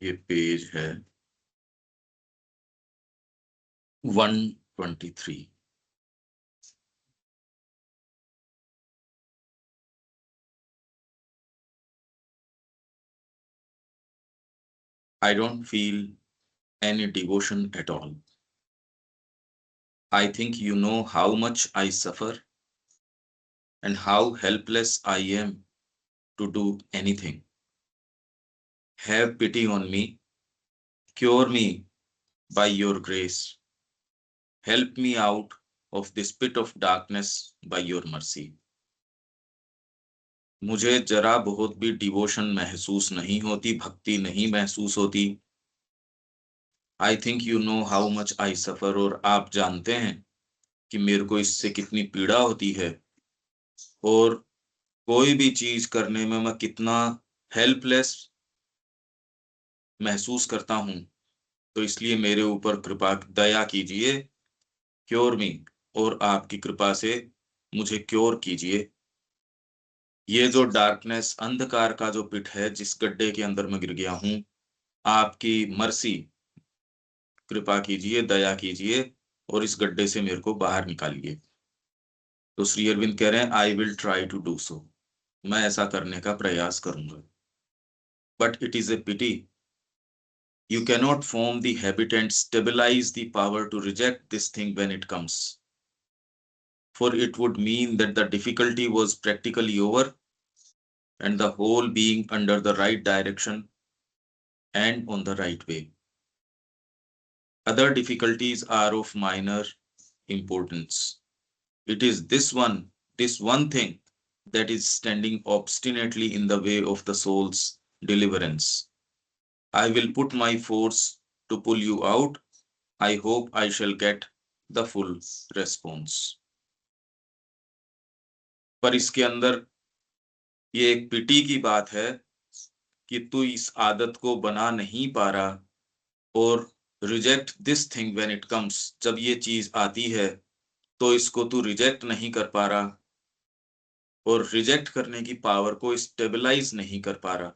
ये पेज है 123। I don't feel any devotion at all. I think you know how much I suffer and how helpless I am to do anything. Have pity on me, cure me by your grace. Help me out of this pit of darkness by your mercy. मुझे जरा बहुत भी devotion महसूस नहीं होती, भक्ति नहीं महसूस होती। I think you know how much I suffer, और आप जानते हैं कि मेरे को इससे कितनी पीड़ा होती है, और कोई भी चीज करने में मैं कितना हेल्पलेस महसूस करता हूं। तो इसलिए मेरे ऊपर कृपा दया कीजिए, क्योर मी, और आपकी कृपा से मुझे क्योर कीजिए। ये जो डार्कनेस, अंधकार का जो पिट है, जिस गड्ढे के अंदर मैं गिर गया हूं, आपकी मर्सी, कृपा कीजिए, दया कीजिए, और इस गड्ढे से मेरे को बाहर निकालिए। तो श्री अरविंद कह रहे हैं, I will try to do so, मैं ऐसा करने का प्रयास करूंगा। But it is a pity you cannot form the habit and stabilize the power to reject this thing when it comes, for it would mean that the difficulty was practically over and the whole being under the right direction and on the right way. Other difficulties are of minor importance. It is this one thing that is standing obstinately in the way of the soul's deliverance. I will put my force to pull you out. I hope I shall get the full response. पर इसके अंदर ये एक पिटी की बात है कि तू इस आदत को बना नहीं पा रहा, और reject this thing when it comes, जब ये चीज आती है तो इसको तू रिजेक्ट नहीं कर पा रहा, और रिजेक्ट करने की पावर को स्टेबलाइज नहीं कर पा रहा।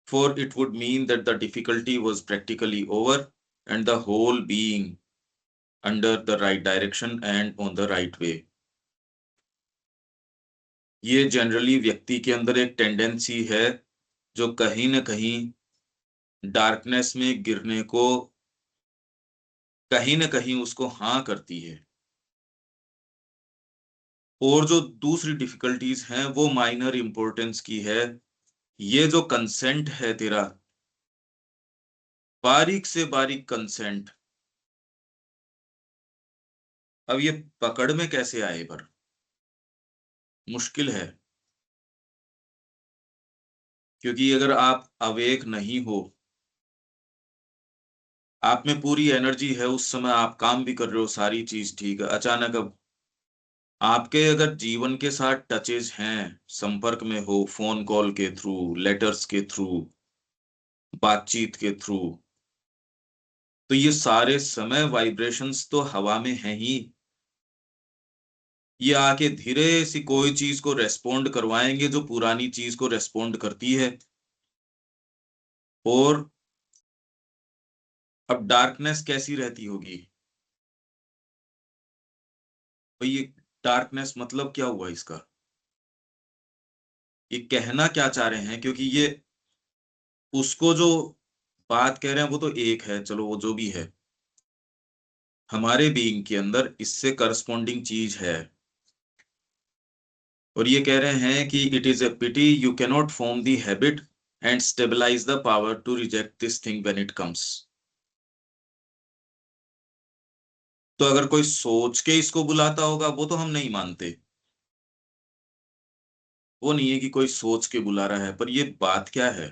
For it would mean that the difficulty was practically over and the whole being under the right direction and on the right way. ये जनरली व्यक्ति के अंदर एक टेंडेंसी है जो कहीं न कहीं डार्कनेस में गिरने को कहीं न कहीं उसको हाँ करती है। और जो दूसरी डिफिकल्टीज हैं वो माइनर इंपॉर्टेंस की है। ये जो कंसेंट है तेरा, बारीक से बारीक कंसेंट, अब ये पकड़ में कैसे आए, पर मुश्किल है। क्योंकि अगर आप अवेक नहीं हो, आप में पूरी एनर्जी है, उस समय आप काम भी कर रहे हो, सारी चीज ठीक है, अचानक अब आपके अगर जीवन के साथ टचेज हैं, संपर्क में हो, फोन कॉल के थ्रू, लेटर्स के थ्रू, बातचीत के थ्रू, तो ये सारे समय वाइब्रेशंस तो हवा में हैं ही। ये आके धीरे सी कोई चीज को रेस्पोंड करवाएंगे जो पुरानी चीज को रेस्पोंड करती है। और अब डार्कनेस कैसी रहती होगी, तो ये डार्कनेस मतलब क्या हुआ इसका, ये कहना क्या चाह रहे हैं? क्योंकि ये उसको जो बात कह रहे हैं वो तो एक है, चलो वो जो भी है, हमारे बीइंग के अंदर इससे करस्पॉन्डिंग चीज है। और ये कह रहे हैं कि it is a pity you cannot form the habit and stabilise the power to reject this thing when it comes. तो अगर कोई सोच के इसको बुलाता होगा वो तो हम नहीं मानते, वो नहीं है कि कोई सोच के बुला रहा है, पर ये बात क्या है,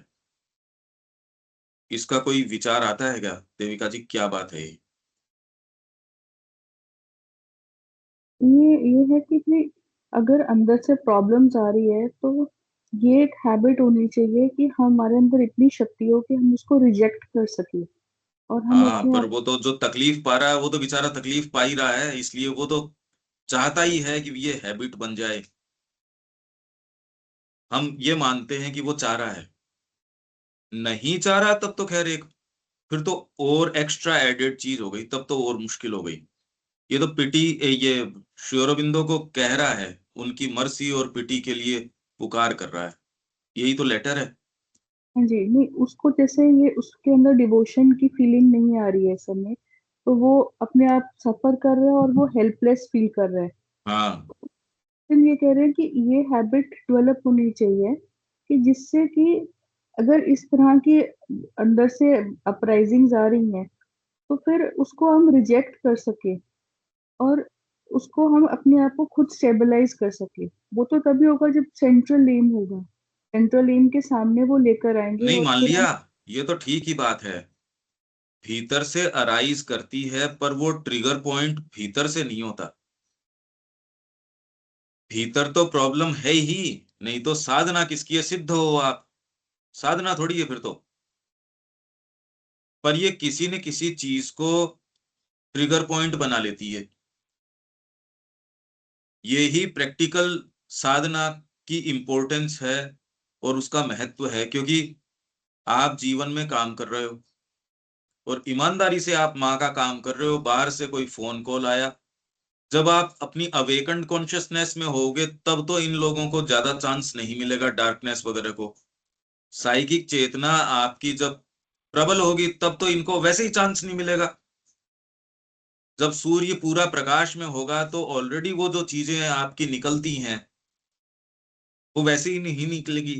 इसका कोई विचार आता है क्या देविका जी, क्या बात है ये? ये है कि भाई अगर अंदर से प्रॉब्लम्स आ रही है तो ये एक हैबिट होनी चाहिए कि हमारे अंदर इतनी शक्ति हो कि हम उसको रिजेक्ट कर सके और हम हाँ, अपने पर आप। वो तो जो तकलीफ पा रहा है वो तो बेचारा तकलीफ पा ही रहा है, इसलिए वो तो चाहता ही है कि ये हैबिट बन जाए। हम ये मानते हैं कि वो चाह रहा है, नहीं चाह रहा तब तो खैर एक, फिर तो और एक्स्ट्रा एडेड चीज हो गई, तब तो और मुश्किल हो गई। ये तो पिटी, ये श्री अरबिंदो को कह रहा है, उनकी मर्सी और पिटी के लिए पुकार कर रहा है, यही तो लेटर है। हाँ जी, नहीं उसको जैसे ये उसके अंदर डिवोशन की फीलिंग नहीं आ रही है इस समय, तो वो अपने आप सफर कर रहा है और वो हेल्पलेस फील कर रहा है। हाँ हम ये कह रहे हैं कि ये हैबिट डेवलप होनी चाहिए कि जिससे कि अगर इस तरह की अंदर से अपराइजिंग्स आ रही हैं तो फिर उसको हम रिजेक्ट कर सके और उसको हम अपने आप को खुद स्टेबलाइज कर सके। वो तो तभी होगा जब सेंट्रल एम होगा, सेंट्रल एम के सामने वो लेकर आएंगे नहीं, और मान फिर लिया, हम। ये तो ठीक ही बात है, भीतर से अराइज करती है, पर वो ट्रिगर पॉइंट भीतर से नहीं होता, भीतर तो प्रॉब्लम है ही, नहीं तो साधना किसकी है, सिद्ध हो आप, साधना थोड़ी है फिर तो। पर ये किसी न किसी चीज को ट्रिगर पॉइंट बना लेती है, ये ही प्रैक्टिकल साधना की इम्पोर्टेंस है और उसका महत्व है, क्योंकि आप जीवन में काम कर रहे हो और ईमानदारी से आप माँ का काम कर रहे हो, बाहर से कोई फोन कॉल आया, जब आप अपनी अवेकन्ड कॉन्शियसनेस में होगे तब तो इन लोगों को ज्यादा चांस नहीं मिलेगा डार्कनेस वगैरह को। साइकिक चेतना आपकी जब प्रबल होगी तब तो इनको वैसे ही चांस नहीं मिलेगा। जब सूर्य पूरा प्रकाश में होगा तो ऑलरेडी वो जो चीजें आपकी निकलती हैं वो वैसे ही नहीं निकलेगी।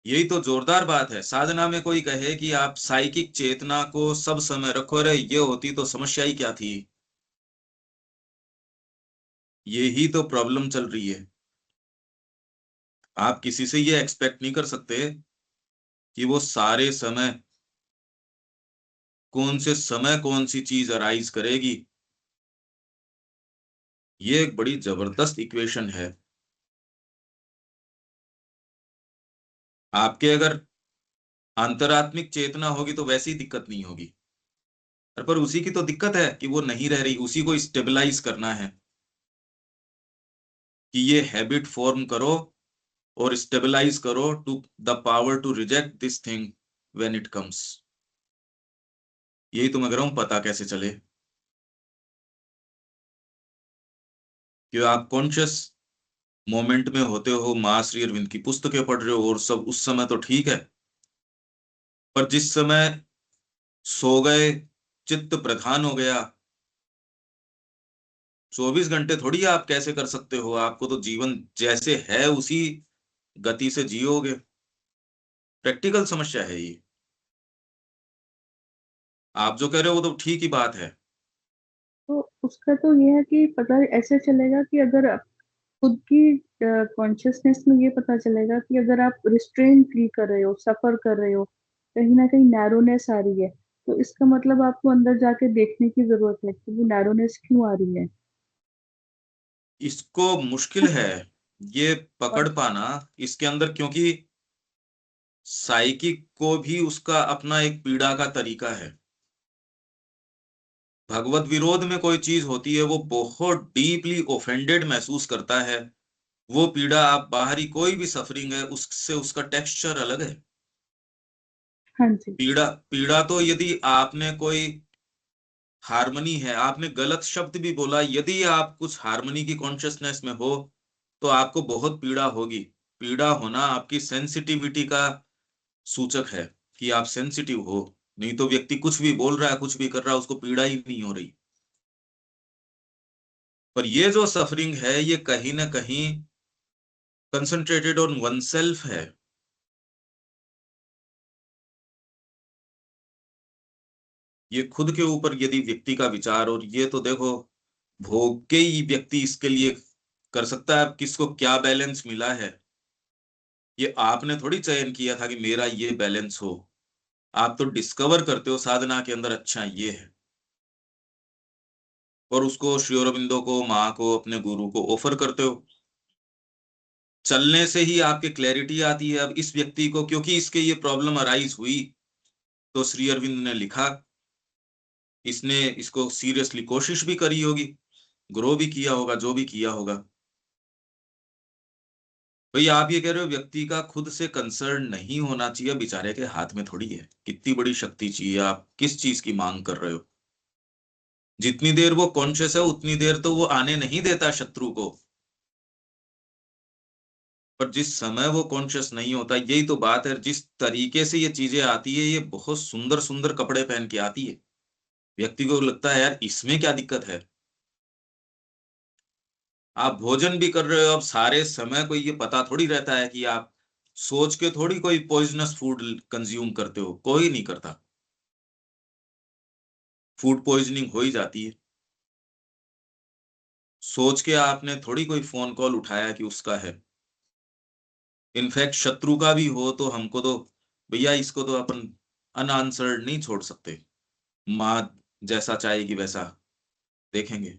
यही तो जोरदार बात है, साधना में कोई कहे कि आप साइकिक चेतना को सब समय रखो, रे ये होती तो समस्या ही क्या थी। यही तो प्रॉब्लम चल रही है। आप किसी से ये एक्सपेक्ट नहीं कर सकते कि वो सारे समय, कौन से समय कौन सी चीज अराइज करेगी। ये एक बड़ी जबरदस्त इक्वेशन है। आपके अगर अंतरात्मिक चेतना होगी तो वैसी दिक्कत नहीं होगी, पर उसी की तो दिक्कत है कि वो नहीं रह रही, उसी को स्टेबलाइज करना है कि ये हैबिट फॉर्म करो और स्टेबलाइज करो to the power to reject this thing when it comes. यही तो मैं कह रहा हूं, पता कैसे चले कि आप कॉन्शियस मोमेंट में होते हो, माँ श्री अरविंद की पुस्तकें पढ़ रहे हो और सब, उस समय तो ठीक है, पर जिस समय सो गए, चित्त प्रधान हो गया, 24 घंटे थोड़ी आप कैसे कर सकते हो, आपको तो जीवन जैसे है उसी गति से जियोगे। प्रैक्टिकल समस्या है ये, आप जो कह रहे हो वो तो ठीक ही बात है। तो उसका तो ये है कि पता ऐसे चलेगा कि अगर आप खुद की कॉन्शियसनेस में ये पता चलेगा कि अगर आप रिस्ट्रेन फील कर रहे हो, सफर कर रहे हो, कहीं ना कहीं नैरोनेस आ रही है, तो इसका मतलब आपको अंदर जाके देखने की जरूरत है कि वो नैरोनेस क्यों आ रही है। इसको मुश्किल है ये पकड़ पाना इसके अंदर, क्योंकि साइकिक को भी उसका अपना एक पीड़ा का तरीका है। भगवत विरोध में कोई चीज होती है वो बहुत डीपली ऑफेंडेड महसूस करता है, वो पीड़ा, आप बाहरी कोई भी सफरिंग है उससे उसका टेक्सचर अलग है। हाँ जी। पीड़ा, पीड़ा तो यदि आपने कोई हारमोनी है, आपने गलत शब्द भी बोला, यदि आप कुछ हारमोनी की कॉन्शियसनेस में हो तो आपको बहुत पीड़ा होगी। पीड़ा होना आपकी सेंसिटिविटी का सूचक है कि आप सेंसिटिव हो, नहीं तो व्यक्ति कुछ भी बोल रहा है, कुछ भी कर रहा है, उसको पीड़ा ही नहीं हो रही। पर ये जो सफरिंग है ये कहीं ना कहीं कंसंट्रेटेड ऑन वन सेल्फ है। ये खुद के ऊपर यदि व्यक्ति का विचार, और ये तो देखो भोग के ही व्यक्ति इसके लिए कर सकता है, अब किसको क्या बैलेंस मिला है ये आपने थोड़ी चयन किया था कि मेरा ये बैलेंस हो। आप तो डिस्कवर करते हो साधना के अंदर, अच्छा ये है, और उसको श्री अरबिंदो को, माँ को, अपने गुरु को ऑफर करते हो। चलने से ही आपके क्लैरिटी आती है। अब इस व्यक्ति को क्योंकि इसके ये प्रॉब्लम अराइज हुई तो श्री अरविंद ने लिखा, इसने इसको सीरियसली कोशिश भी करी होगी, ग्रो भी किया होगा, जो भी किया होगा, भाई आप ये कह रहे हो व्यक्ति का खुद से कंसर्न नहीं होना चाहिए, बेचारे के हाथ में थोड़ी है, कितनी बड़ी शक्ति चाहिए, आप किस चीज की मांग कर रहे हो। जितनी देर वो कॉन्शियस है उतनी देर तो वो आने नहीं देता शत्रु को, पर जिस समय वो कॉन्शियस नहीं होता, यही तो बात है। जिस तरीके से ये चीजें आती है, ये बहुत सुंदर सुंदर कपड़े पहन के आती है, व्यक्ति को लगता है यार इसमें क्या दिक्कत है। आप भोजन भी कर रहे हो, अब सारे समय कोई ये पता थोड़ी रहता है कि आप सोच के थोड़ी कोई पॉइजनस फूड कंज्यूम करते हो, कोई नहीं करता। फूड पॉइजनिंग हो ही जाती है। सोच के आपने थोड़ी कोई फोन कॉल उठाया कि उसका है। इनफैक्ट शत्रु का भी हो तो हमको तो भैया इसको तो अपन अनआंसर्ड नहीं छोड़ सकते। माँ जैसा चाहेगी वैसा देखेंगे।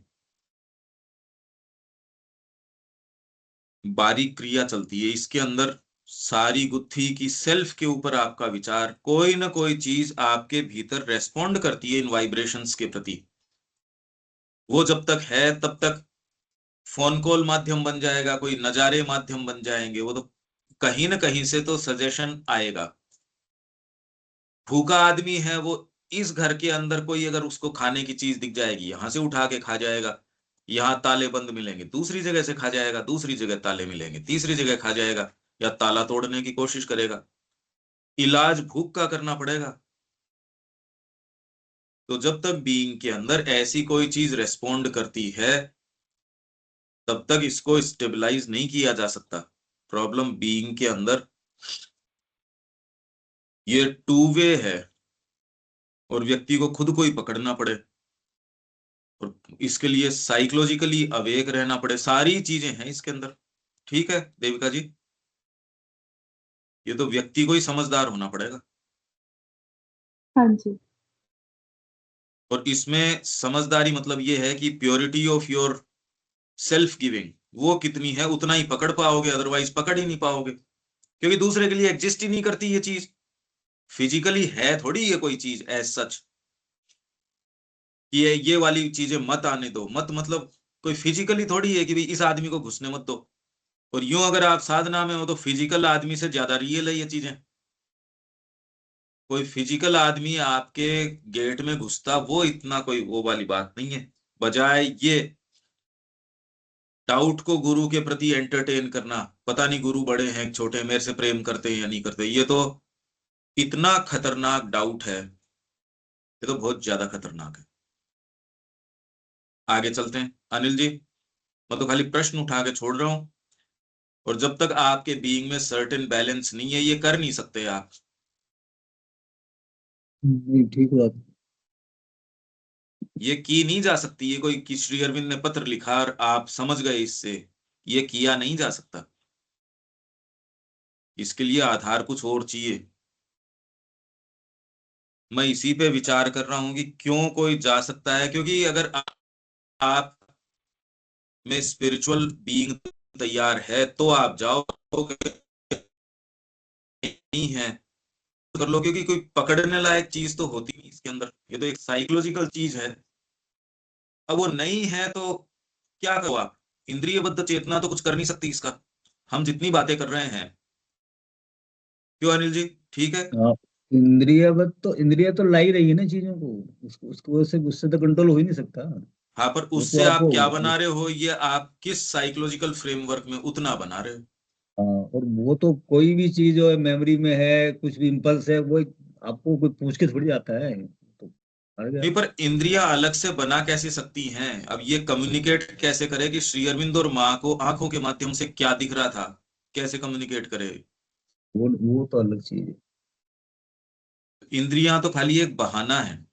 बारीक क्रिया चलती है इसके अंदर, सारी गुत्थी की सेल्फ के ऊपर आपका विचार, कोई ना कोई चीज आपके भीतर रेस्पॉन्ड करती है इन वाइब्रेशंस के प्रति। वो जब तक है तब तक फोन कॉल माध्यम बन जाएगा, कोई नजारे माध्यम बन जाएंगे, वो तो कहीं ना कहीं से तो सजेशन आएगा। भूखा आदमी है वो, इस घर के अंदर कोई अगर उसको खाने की चीज दिख जाएगी, यहां से उठा के खा जाएगा। यहाँ ताले बंद मिलेंगे, दूसरी जगह से खा जाएगा, दूसरी जगह ताले मिलेंगे, तीसरी जगह खा जाएगा, या ताला तोड़ने की कोशिश करेगा। इलाज भूख का करना पड़ेगा। तो जब तक बीइंग के अंदर ऐसी कोई चीज रेस्पोंड करती है, तब तक इसको स्टेबलाइज नहीं किया जा सकता। प्रॉब्लम बीइंग के अंदर ये टू वे है, और व्यक्ति को खुद को ही पकड़ना पड़े, और इसके लिए साइकोलॉजिकली अवेक रहना पड़े, सारी चीजें हैं इसके अंदर। ठीक है देविका जी, ये तो व्यक्ति को ही समझदार होना पड़ेगा। हाँ जी। और इसमें समझदारी मतलब ये है कि purity of your self giving वो कितनी है, उतना ही पकड़ पाओगे, अदरवाइज पकड़ ही नहीं पाओगे। क्योंकि दूसरे के लिए एग्जिस्ट ही नहीं करती ये चीज, फिजिकली है थोड़ी ये कोई चीज एज सच कि ये वाली चीजें मत आने दो, मत मतलब कोई फिजिकली थोड़ी है कि भाई इस आदमी को घुसने मत दो। और यूं अगर आप साधना में हो तो फिजिकल आदमी से ज्यादा रियल है ये चीजें। कोई फिजिकल आदमी आपके गेट में घुसता, वो इतना कोई वो वाली बात नहीं है। बजाय ये डाउट को गुरु के प्रति एंटरटेन करना, पता नहीं गुरु बड़े हैं छोटे, मेरे से प्रेम करते हैं या नहीं करते, ये तो इतना खतरनाक डाउट है, ये तो बहुत ज्यादा खतरनाक है। आगे चलते हैं अनिल जी, मैं तो खाली प्रश्न उठा के छोड़ रहा हूं। और जब तक आपके बीइंग में सर्टेन बैलेंस नहीं है, ये कर नहीं सकते आप। नहीं, ठीक बात। ये की नहीं जा सकती, ये कोई कि श्री अरविंद ने पत्र लिखा और आप समझ गए इससे, ये किया नहीं जा सकता। इसके लिए आधार कुछ और चाहिए। मैं इसी पे विचार कर रहा हूं कि क्यों कोई जा सकता है, क्योंकि अगर आप में स्पिरिचुअल बीइंग तैयार है तो आप जाओ, नहीं है तो कर लो, क्योंकि कोई पकड़ने लायक चीज तो होती नहीं इसके अंदर, ये तो एक साइकोलॉजिकल चीज है। अब वो नहीं है तो क्या करो आप, इंद्रियबद्ध चेतना तो कुछ कर नहीं सकती इसका, हम जितनी बातें कर रहे हैं। क्यों अनिल जी, ठीक है। हाँ, इंद्रिय तो ला ही रही है ना चीजों को। उसको उससे तो कंट्रोल हो ही नहीं सकता। हाँ, पर वो तो उससे आप आपको। क्या बना रहे हो, ये आप किस साइकोलॉजिकल फ्रेमवर्क में उतना बना रहे हो। हाँ, और वो तो कोई भी चीज जो मेमोरी में है, कुछ भी इम्पल्स है, वो आपको कोई पूछ के थोड़ी आता है तो आ गया। नहीं, पर इंद्रियां अलग से बना कैसे सकती हैं, अब ये कम्युनिकेट कैसे करे कि श्री अरविंद और माँ को आंखों के माध्यम से क्या दिख रहा था, कैसे कम्युनिकेट करे। वो तो अलग चीज है। इंद्रियां तो खाली एक बहाना है,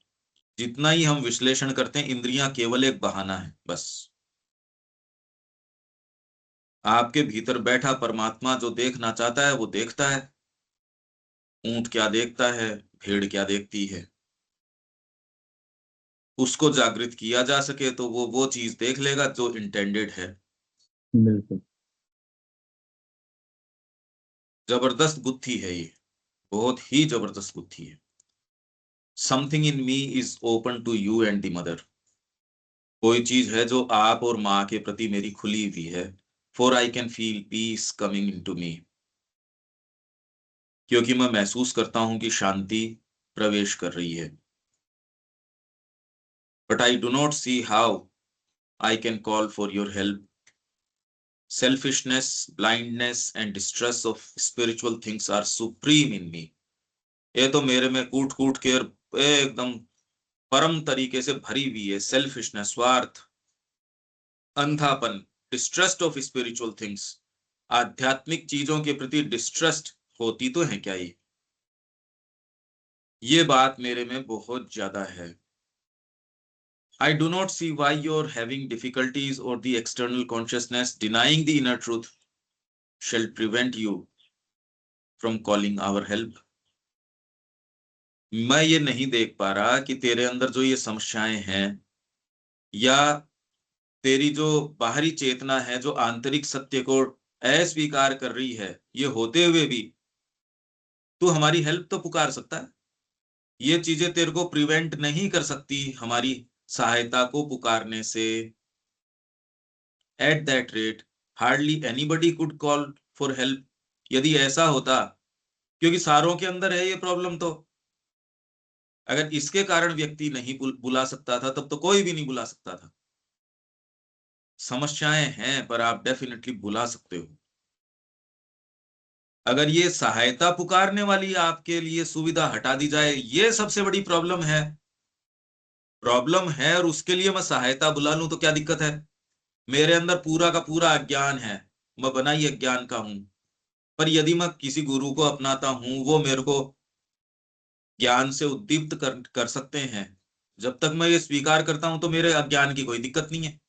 जितना ही हम विश्लेषण करते हैं इंद्रियां केवल एक बहाना है बस। आपके भीतर बैठा परमात्मा जो देखना चाहता है वो देखता है। ऊंट क्या देखता है, भेड़ क्या देखती है, उसको जागृत किया जा सके तो वो चीज देख लेगा जो इंटेंडेड है। बिल्कुल। जबरदस्त बुद्धि है ये, बहुत ही जबरदस्त बुद्धि है। Something in me is open to you and the Mother. कोई चीज है जो आप और माँ के प्रति मेरी खुली हुई है, for I can feel peace coming into me. क्योंकि मैं महसूस करता हूं कि शांति प्रवेश कर रही है. But I do not see how I can call for your help. Selfishness, blindness and distrust of spiritual things are supreme in me. ये तो मेरे में कूट कूट के एकदम परम तरीके से भरी हुई है. सेल्फिशनेस, स्वार्थ, अंधापन, डिस्ट्रस्ट ऑफ स्पिरिचुअल थिंग्स, आध्यात्मिक चीजों के प्रति डिस्ट्रस्ट होती तो है क्या ये बात मेरे में बहुत ज्यादा है. I do not see why you're having difficulties or the external consciousness denying the inner truth shall prevent you from calling our help. मैं ये नहीं देख पा रहा कि तेरे अंदर जो ये समस्याएं हैं या तेरी जो बाहरी चेतना है जो आंतरिक सत्य को अस्वीकार कर रही है, ये होते हुए भी तू हमारी हेल्प तो पुकार सकता है. ये चीजें तेरे को प्रिवेंट नहीं कर सकती हमारी सहायता को पुकारने से. At that rate, hardly anybody could call for help. यदि ऐसा होता, क्योंकि सारों के अंदर है ये प्रॉब्लम, तो अगर इसके कारण व्यक्ति नहीं बुला सकता था तब तो कोई भी नहीं बुला सकता था. समस्याएं हैं पर आप डेफिनेटली बुला सकते हो. अगर ये सहायता पुकारने वाली आपके लिए सुविधा हटा दी जाए, ये सबसे बड़ी प्रॉब्लम है. प्रॉब्लम है और उसके लिए मैं सहायता बुला लूं तो क्या दिक्कत है. मेरे अंदर पूरा का पूरा अज्ञान है, मैं बना ही अज्ञान का हूं. पर यदि मैं किसी गुरु को अपनाता हूं, वो मेरे को ज्ञान से उद्दीप्त कर सकते हैं. जब तक मैं ये स्वीकार करता हूं तो मेरे अज्ञान की कोई दिक्कत नहीं है.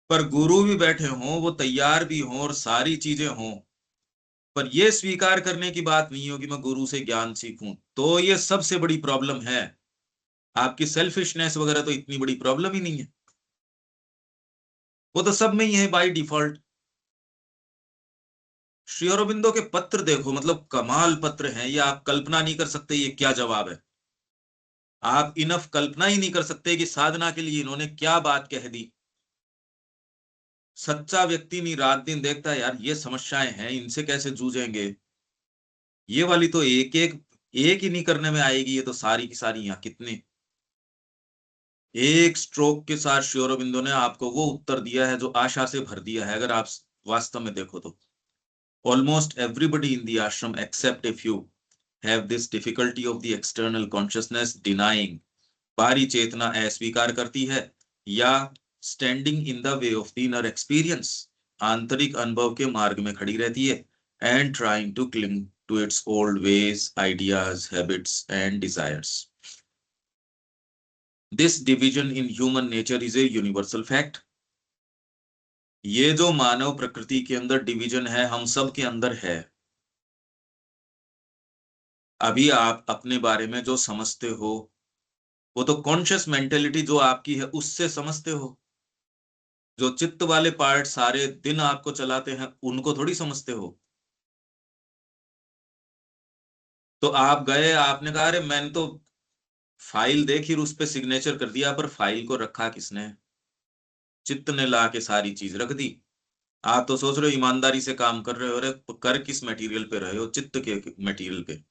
पर गुरु भी बैठे हों, वो तैयार भी हों और सारी चीजें हों, पर ये स्वीकार करने की बात नहीं हो कि मैं गुरु से ज्ञान सीखूं, तो ये सबसे बड़ी प्रॉब्लम है. आपकी सेल्फिशनेस वगैरह तो इतनी बड़ी प्रॉब्लम ही नहीं है, वो तो सब में ही है बाय डिफॉल्ट. श्री अरबिंदो के पत्र देखो, मतलब कमाल पत्र हैं ये. आप कल्पना नहीं कर सकते ये क्या जवाब है. आप इनफ कल्पना ही नहीं कर सकते कि साधना के लिए इन्होंने क्या बात कह दी. सच्चा व्यक्ति नहीं रात दिन देखता है यार ये समस्याएं हैं, इनसे कैसे जूझेंगे. ये वाली तो एक ही नहीं करने में आएगी, ये तो सारी की सारी यहाँ कितने एक स्ट्रोक के साथ श्री अरबिंदो ने आपको वो उत्तर दिया है जो आशा से भर दिया है. अगर आप वास्तव में देखो तो almost everybody in the ashram except a few have this difficulty of the external consciousness denying. बाहरी चेतना अस्वीकार करती है या standing in the way of the inner experience, आंतरिक अनुभव के मार्ग में खड़ी रहती है, and trying to cling to its old ways, ideas, habits and desires. This division in human nature is a universal fact. ये जो मानव प्रकृति के अंदर डिवीजन है, हम सब के अंदर है. अभी आप अपने बारे में जो समझते हो वो तो कॉन्शियस मेंटेलिटी जो आपकी है उससे समझते हो. जो चित्त वाले पार्ट सारे दिन आपको चलाते हैं उनको थोड़ी समझते हो. तो आप गए, आपने कहा अरे मैंने तो फाइल देखी और उस पे सिग्नेचर कर दिया, पर फाइल को रखा किसने. चित्त ने ला के सारी चीज रख दी. आप तो सोच रहे हो ईमानदारी से काम कर रहे हो, अरे कर किस मटेरियल पे रहे हो, चित्त के मटेरियल पे.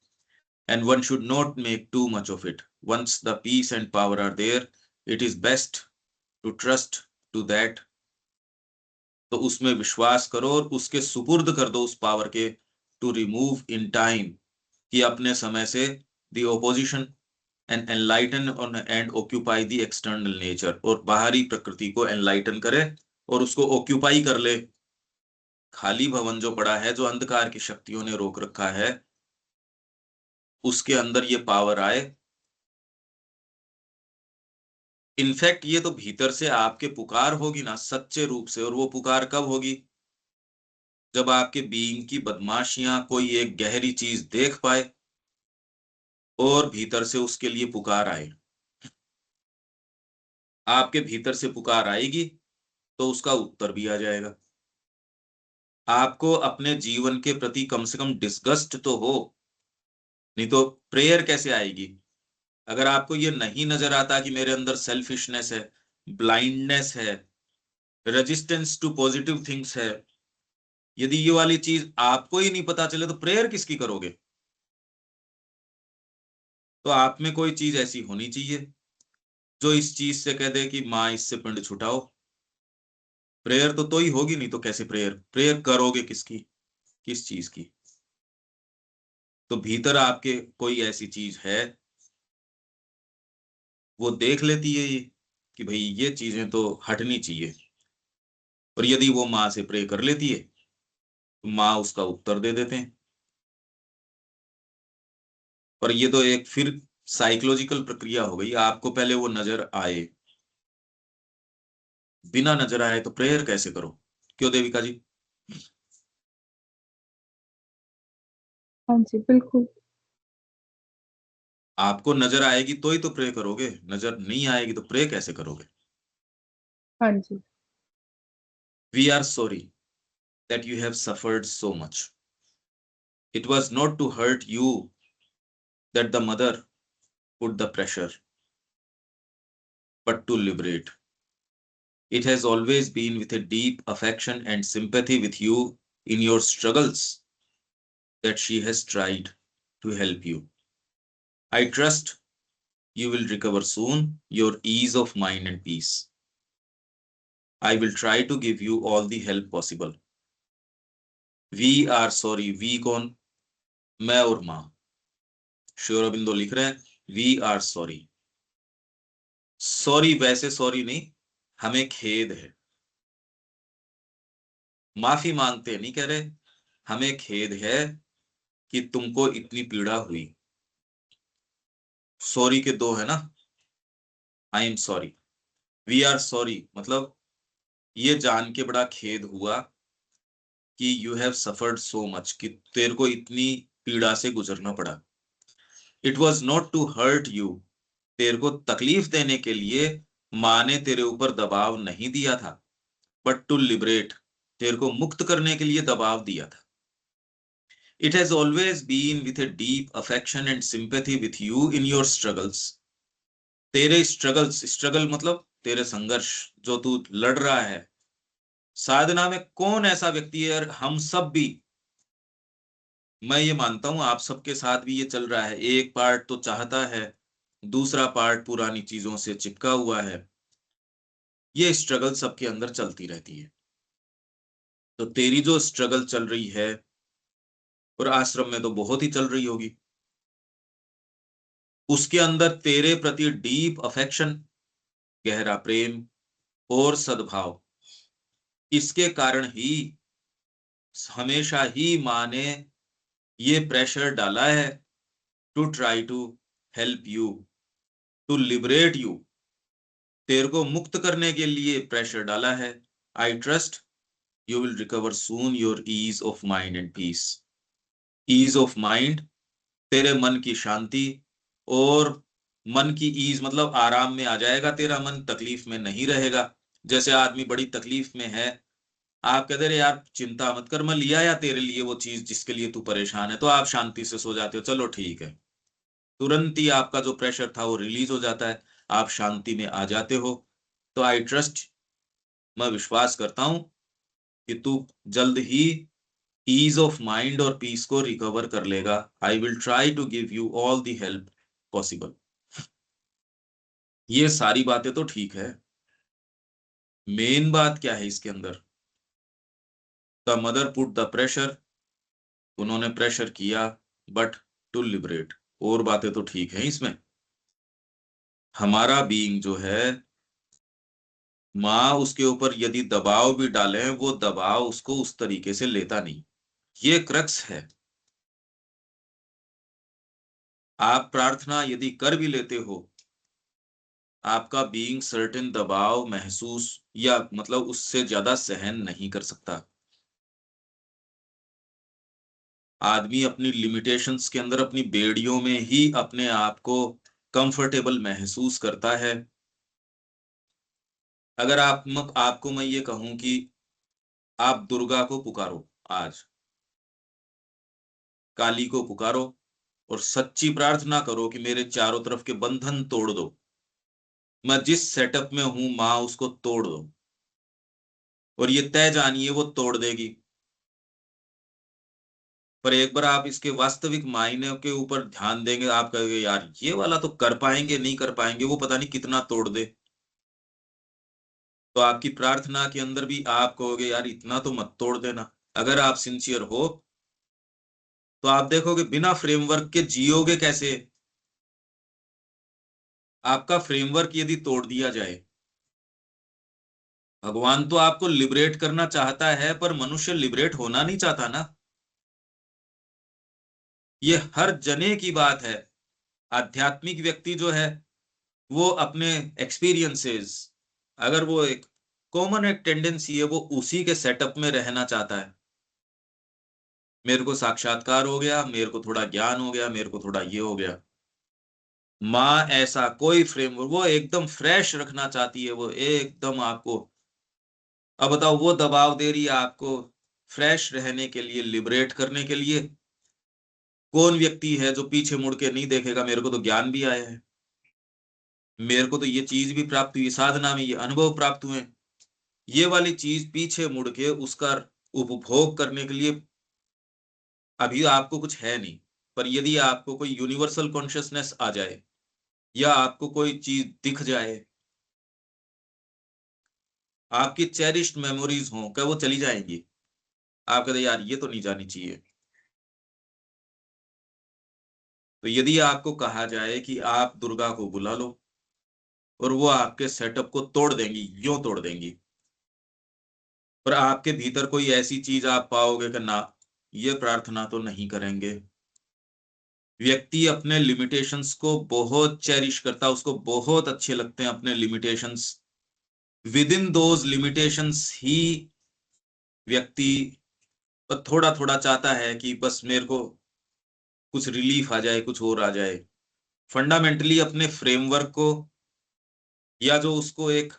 And one should not make too much of it. Once the peace and power are there, it is best to trust to that. तो उसमें विश्वास करो और उसके सुपुर्द कर दो उस पावर के. To remove in time, कि अपने समय से the opposition and enlighten and occupy the external nature, और बाहरी प्रकृति को enlighten करे और उसको occupy कर ले. खाली भवन जो पड़ा है, जो अंधकार की शक्तियों ने रोक रखा है, उसके अंदर ये पावर आए. इनफैक्ट ये तो भीतर से आपके पुकार होगी ना सच्चे रूप से. और वो पुकार कब होगी, जब आपके बीइंग की बदमाशियां कोई एक गहरी चीज देख पाए और भीतर से उसके लिए पुकार आए. आपके भीतर से पुकार आएगी तो उसका उत्तर भी आ जाएगा. आपको अपने जीवन के प्रति कम से कम डिस्गस्ट तो हो, नहीं तो प्रेयर कैसे आएगी. अगर आपको ये नहीं नजर आता कि मेरे अंदर सेल्फिशनेस है, ब्लाइंडनेस है, रेजिस्टेंस टू पॉजिटिव थिंग्स है। यदि ये वाली चीज आपको ही नहीं पता चले तो प्रेयर किसकी करोगे? तो आप में कोई चीज ऐसी होनी चाहिए जो इस चीज से कह दे कि माँ इससे पिंड छुटाओ। प्रेयर तो ही होगी, नहीं तो कैसे प्रेयर प्रेयर करोगे किसकी, किस चीज की? तो भीतर आपके कोई ऐसी चीज है, वो देख लेती है ये कि भाई ये चीजें तो हटनी चाहिए, और यदि वो माँ से प्रे कर लेती है तो माँ उसका उत्तर दे देते हैं। पर ये तो एक फिर साइकोलॉजिकल प्रक्रिया हो गई, आपको पहले वो नजर आए। बिना नजर आए तो प्रेयर कैसे करो? क्यों देविका जी? हाँ जी, बिल्कुल। आपको नजर आएगी तो ही तो प्रे करोगे, नजर नहीं आएगी तो प्रे कैसे करोगे? हाँ जी। We are sorry that you have suffered so much. It was not to hurt you that the mother put the pressure, but to liberate. It has always been with a deep affection and sympathy with you in your struggles that she has tried to help you. I trust you will recover soon your ease of mind and peace. I will try to give you all the help possible. We are sorry. We कौन? मैं और माँ। श्री अरबिंदो लिख रहे हैं we are sorry. Sorry वैसे sorry नहीं, हमें खेद है। माफी मांगते नहीं कह रहे, हमें खेद है कि तुमको इतनी पीड़ा हुई। सॉरी के दो है ना, I am sorry, we are sorry, मतलब ये जान के बड़ा खेद हुआ कि you have suffered so much, कि तेरे को इतनी पीड़ा से गुजरना पड़ा। It was not to hurt you, तेरे को तकलीफ देने के लिए माँ ने तेरे ऊपर दबाव नहीं दिया था, बट टू लिबरेट, तेरे को मुक्त करने के लिए दबाव दिया था। It has always been with a deep affection and sympathy with you in your struggles. तेरे स्ट्रगल्स, स्ट्रगल मतलब तेरे संघर्ष जो तू लड़ रहा है साधना में। कौन ऐसा व्यक्ति है, हम सब भी, मैं ये मानता हूं आप सबके साथ भी ये चल रहा है। एक पार्ट तो चाहता है, दूसरा पार्ट पुरानी चीजों से चिपका हुआ है। ये स्ट्रगल सबके अंदर चलती रहती है। तो तेरी जो स्ट्रगल चल रही है, और आश्रम में तो बहुत ही चल रही होगी, उसके अंदर तेरे प्रति डीप अफेक्शन, गहरा प्रेम और सद्भाव, इसके कारण ही हमेशा ही माँ ने ये प्रेशर डाला है to try to help you, to liberate you, तेरे को मुक्त करने के लिए प्रेशर डाला है। I trust you will recover soon your ease of mind and peace. Ease of mind, तेरे मन की शांति, और मन की ईज मतलब आराम में आ जाएगा तेरा मन, तकलीफ में नहीं रहेगा। जैसे आदमी बड़ी तकलीफ में है, आप कहते रहे यार चिंता मत कर, मैं लिया या तेरे लिए वो चीज जिसके लिए तू परेशान है, तो आप शांति से सो जाते हो, चलो ठीक है। तुरंत ही आपका जो प्रेशर था वो रिलीज हो जाता है, आप शांति में आ जाते हो। तो आई ट्रस्ट, मैं विश्वास करता हूं कि तू जल्द ही ईज ऑफ माइंड और पीस को रिकवर कर लेगा। I will try to give you all the help possible. ये सारी बातें तो ठीक है, मेन बात क्या है इसके अंदर? The mother put the pressure, उन्होंने प्रेशर किया, बट टू लिबरेट। और बातें तो ठीक है इसमें। हमारा बीइंग जो है, माँ उसके ऊपर यदि दबाव भी डाले, वो दबाव उसको उस तरीके से लेता नहीं। ये क्रक्स है। आप प्रार्थना यदि कर भी लेते हो, आपका बीइंग सर्टेन दबाव महसूस या मतलब उससे ज्यादा सहन नहीं कर सकता। आदमी अपनी लिमिटेशंस के अंदर, अपनी बेड़ियों में ही अपने आप को कंफर्टेबल महसूस करता है। अगर आपको मैं ये कहूं कि आप दुर्गा को पुकारो, आज काली को पुकारो, और सच्ची प्रार्थना करो कि मेरे चारों तरफ के बंधन तोड़ दो, मैं जिस सेटअप में हूं माँ उसको तोड़ दो, और ये तय जानिए वो तोड़ देगी। पर एक बार आप इसके वास्तविक मायने के ऊपर ध्यान देंगे, आप कहेंगे यार ये वाला तो कर पाएंगे, नहीं कर पाएंगे, वो पता नहीं कितना तोड़ दे। तो आपकी प्रार्थना के अंदर भी आप कहोगे यार इतना तो मत तोड़ देना। अगर आप सिंसियर हो तो आप देखोगे बिना फ्रेमवर्क के जियोगे कैसे। आपका फ्रेमवर्क यदि तोड़ दिया जाए, भगवान तो आपको लिबरेट करना चाहता है पर मनुष्य लिबरेट होना नहीं चाहता ना। ये हर जने की बात है। आध्यात्मिक व्यक्ति जो है वो अपने एक्सपीरियंसेस, अगर वो एक कॉमन एक टेंडेंसी है, वो उसी के सेटअप में रहना चाहता है। मेरे को साक्षात्कार हो गया, मेरे को थोड़ा ज्ञान हो गया, मेरे को थोड़ा ये हो गया। माँ ऐसा कोई फ्रेमवर्क, वो एकदम फ्रेश रखना चाहती है, वो एकदम आपको। अब बताओ वो दबाव दे रही है आपको फ्रेश रहने के लिए, लिबरेट करने के लिए। कौन व्यक्ति है जो पीछे मुड़ के नहीं देखेगा मेरे को तो ज्ञान भी आया है, मेरे को तो ये चीज भी प्राप्त हुई, साधना में ये अनुभव प्राप्त हुए, ये वाली चीज पीछे मुड़ के उसका उपभोग करने के लिए अभी आपको कुछ है नहीं। पर यदि आपको कोई यूनिवर्सल कॉन्शियसनेस आ जाए या आपको कोई चीज दिख जाए, आपकी चेरिश्ड मेमोरीज हो, क्या वो चली जाएंगी? आप कहते यार ये तो नहीं जानी चाहिए। तो यदि आपको कहा जाए कि आप दुर्गा को बुला लो और वो आपके सेटअप को तोड़ देंगी, यूं तोड़ देंगी, पर आपके भीतर कोई ऐसी चीज आप पाओगे कि ना, ये प्रार्थना तो नहीं करेंगे। व्यक्ति अपने लिमिटेशंस को बहुत चेरिश करता है, उसको बहुत अच्छे लगते हैं अपने limitations. Within those limitations ही व्यक्ति थोड़ा थोड़ा चाहता है कि बस मेरे को कुछ रिलीफ आ जाए, कुछ और आ जाए। फंडामेंटली अपने फ्रेमवर्क को या जो उसको एक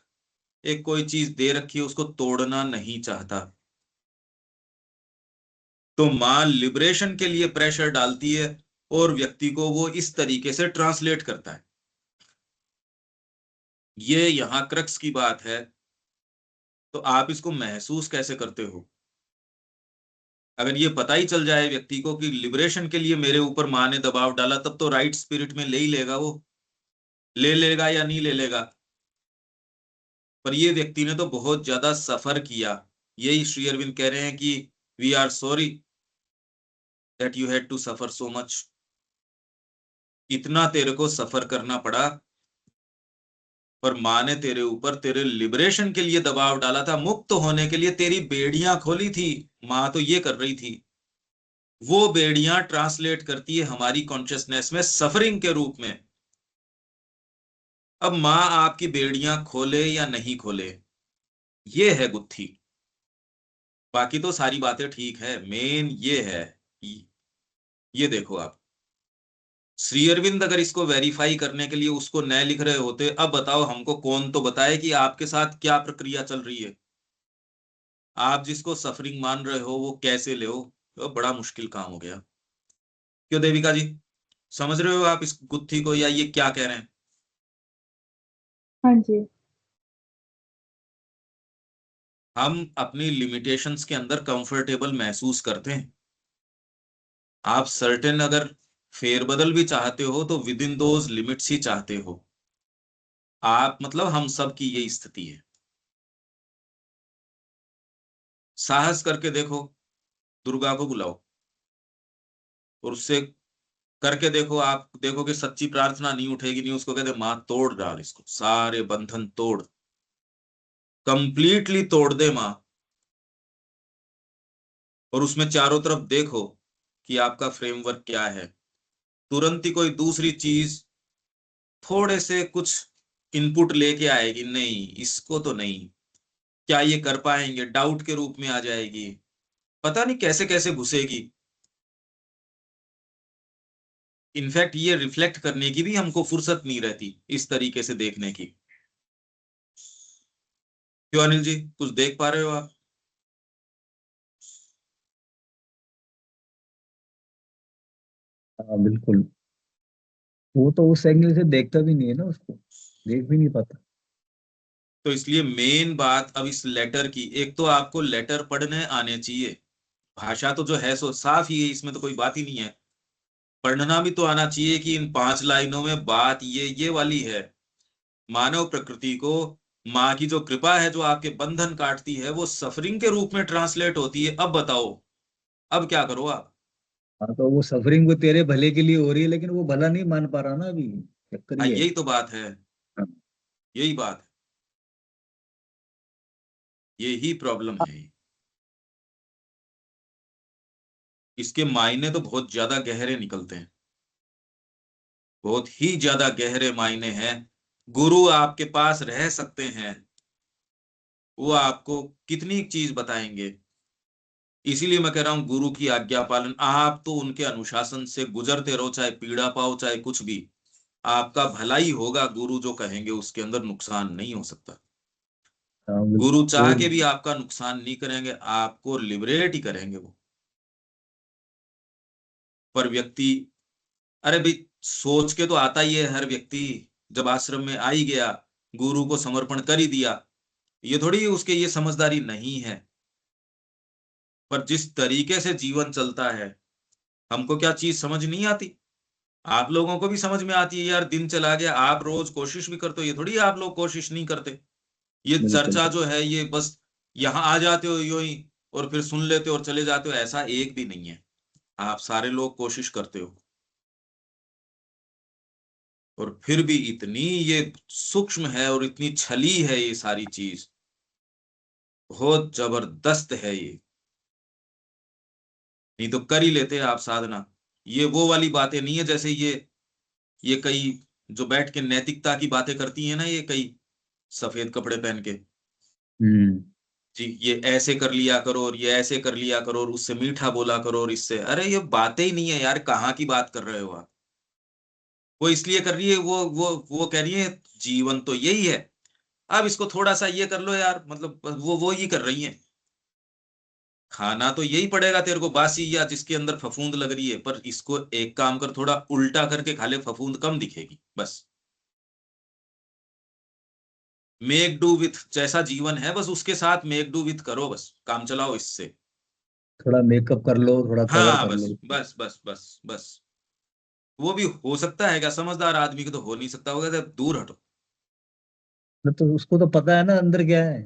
एक कोई चीज दे रखी है उसको तोड़ना नहीं चाहता। तो मां लिबरेशन के लिए प्रेशर डालती है और व्यक्ति को वो इस तरीके से ट्रांसलेट करता है। ये यहां क्रक्स की बात है। तो आप इसको महसूस कैसे करते हो? अगर ये पता ही चल जाए व्यक्ति को कि लिबरेशन के लिए मेरे ऊपर माँ ने दबाव डाला, तब तो राइट स्पिरिट में ले ही लेगा, वो ले लेगा या नहीं ले लेगा। पर ये व्यक्ति ने तो बहुत ज्यादा सफर किया। यही श्री अरविंद कह रहे हैं कि we are sorry that you had to suffer so much. इतना तेरे को सफर करना पड़ा, पर माँ ने तेरे ऊपर तेरे लिबरेशन के लिए दबाव डाला था, मुक्त होने के लिए तेरी बेड़ियां खोली थी। माँ तो ये कर रही थी, वो बेड़ियां ट्रांसलेट करती है हमारी कॉन्शियसनेस में सफरिंग के रूप में। अब माँ आपकी बेड़ियां खोले या नहीं खोले, ये है गुत्थी। बाकी तो सारी बातें ठीक है, मेन ये है। ये देखो आप, श्री अरविंद अगर इसको वेरीफाई करने के लिए उसको न लिख रहे होते, अब बताओ हमको कौन तो बताए कि आपके साथ क्या प्रक्रिया चल रही है। आप जिसको सफरिंग मान रहे हो वो कैसे ले हो, तो बड़ा मुश्किल काम हो गया। क्यों देविका जी, समझ रहे हो आप इस गुत्थी को, या ये क्या कह रहे हैं? हाँ जी। हम अपनी लिमिटेशंस के अंदर कंफर्टेबल महसूस करते हैं। आप सर्टेन अगर फेरबदल भी चाहते हो तो विद इन दोज लिमिट्स ही चाहते हो आप, मतलब हम सब की यही स्थिति है। साहस करके देखो, दुर्गा को बुलाओ और उससे करके देखो, आप देखो कि सच्ची प्रार्थना नहीं उठेगी, नहीं। उसको कहते माँ तोड़ डाल, इसको सारे बंधन तोड़, कंप्लीटली तोड़ दे माँ। और उसमें चारों तरफ देखो कि आपका फ्रेमवर्क क्या है। तुरंत ही कोई दूसरी चीज थोड़े से कुछ इनपुट लेके आएगी, नहीं इसको तो नहीं, क्या ये कर पाएंगे, डाउट के रूप में आ जाएगी, पता नहीं कैसे कैसे घुसेगी। इनफैक्ट ये रिफ्लेक्ट करने की भी हमको फुर्सत नहीं रहती, इस तरीके से देखने की। क्यों अनिल जी, कुछ देख पा रहे हो आप? हाँ बिल्कुल। वो तो उस एंगल से देखता भी नहीं है ना, उसको देख भी नहीं पाता। तो इसलिए मेन बात अब इस लेटर की, एक तो आपको लेटर पढ़ने आने चाहिए, भाषा तो जो है सो साफ ही है, इसमें तो कोई बात ही नहीं है। पढ़ना भी तो आना चाहिए कि इन 5 लाइनों में बात ये वाली है। मानव प्रकृति को माँ की जो कृपा है, जो आपके बंधन काटती है, वो सफरिंग के रूप में ट्रांसलेट होती है। अब बताओ, अब क्या करो आप? हाँ, तो वो सफरिंग वो तेरे भले के लिए हो रही है, लेकिन वो भला नहीं मान पा रहा ना अभी, चक्कर हाँ, ये है। यही तो बात है, हाँ, यही बात है, यही प्रॉब्लम है। इसके मायने तो बहुत ज्यादा गहरे निकलते हैं, बहुत ही ज्यादा गहरे मायने हैं। गुरु आपके पास रह सकते हैं, वो आपको कितनी चीज बताएंगे। इसीलिए मैं कह रहा हूं, गुरु की आज्ञा पालन, आप तो उनके अनुशासन से गुजरते रहो, चाहे पीड़ा पाओ चाहे कुछ भी, आपका भला ही होगा। गुरु जो कहेंगे उसके अंदर नुकसान नहीं हो सकता। हाँ, गुरु चाह बिल्कुल। के भी आपका नुकसान नहीं करेंगे, आपको लिबरेट ही करेंगे वो। पर व्यक्ति, अरे भाई, सोच के तो आता ही है हर व्यक्ति, जब आश्रम में आ ही गया, गुरु को समर्पण कर ही दिया, ये थोड़ी उसके ये समझदारी नहीं है। पर जिस तरीके से जीवन चलता है, हमको क्या चीज समझ नहीं आती? आप लोगों को भी समझ में आती है यार। दिन चला गया, आप रोज कोशिश भी करते हो, ये थोड़ी आप लोग कोशिश नहीं करते। ये बिल्कुल। चर्चा जो है, ये बस यहाँ आ जाते हो यूं ही और फिर सुन लेते हो और चले जाते हो, ऐसा एक भी नहीं है। आप सारे लोग कोशिश करते हो, और फिर भी इतनी ये सूक्ष्म है और इतनी छली है ये सारी चीज, बहुत जबरदस्त है ये। नहीं तो कर ही लेते आप साधना। ये वो वाली बातें नहीं है, जैसे ये कई जो बैठ के नैतिकता की बातें करती है ना, ये कई सफेद कपड़े पहन के, हम्म। जी ये ऐसे कर लिया करो और ये ऐसे कर लिया करो और उससे मीठा बोला करो और इससे, अरे ये बातें ही नहीं है यार, कहाँ की बात कर रहे हो आप? वो इसलिए कर रही है, वो कह रही है जीवन तो यही है, अब इसको थोड़ा सा ये कर लो यार, मतलब वो ही कर रही है। खाना तो यही पड़ेगा तेरे को, बासी या जिसके अंदर फफूंद लग रही है, पर इसको एक काम कर, थोड़ा उल्टा करके खा ले, फफूंद कम दिखेगी बस। मेक डू विथ जैसा जीवन है, बस उसके साथ मेक डू विथ करो, बस काम चलाओ इससे। थोड़ा मेकअप कर लो, थोड़ा कवर हाँ कर बस लो। बस बस बस बस। वो भी हो सकता है क्या? समझदार आदमी को तो हो नहीं सकता होगा, तो दूर हटो। तो उसको तो पता है ना अंदर क्या है।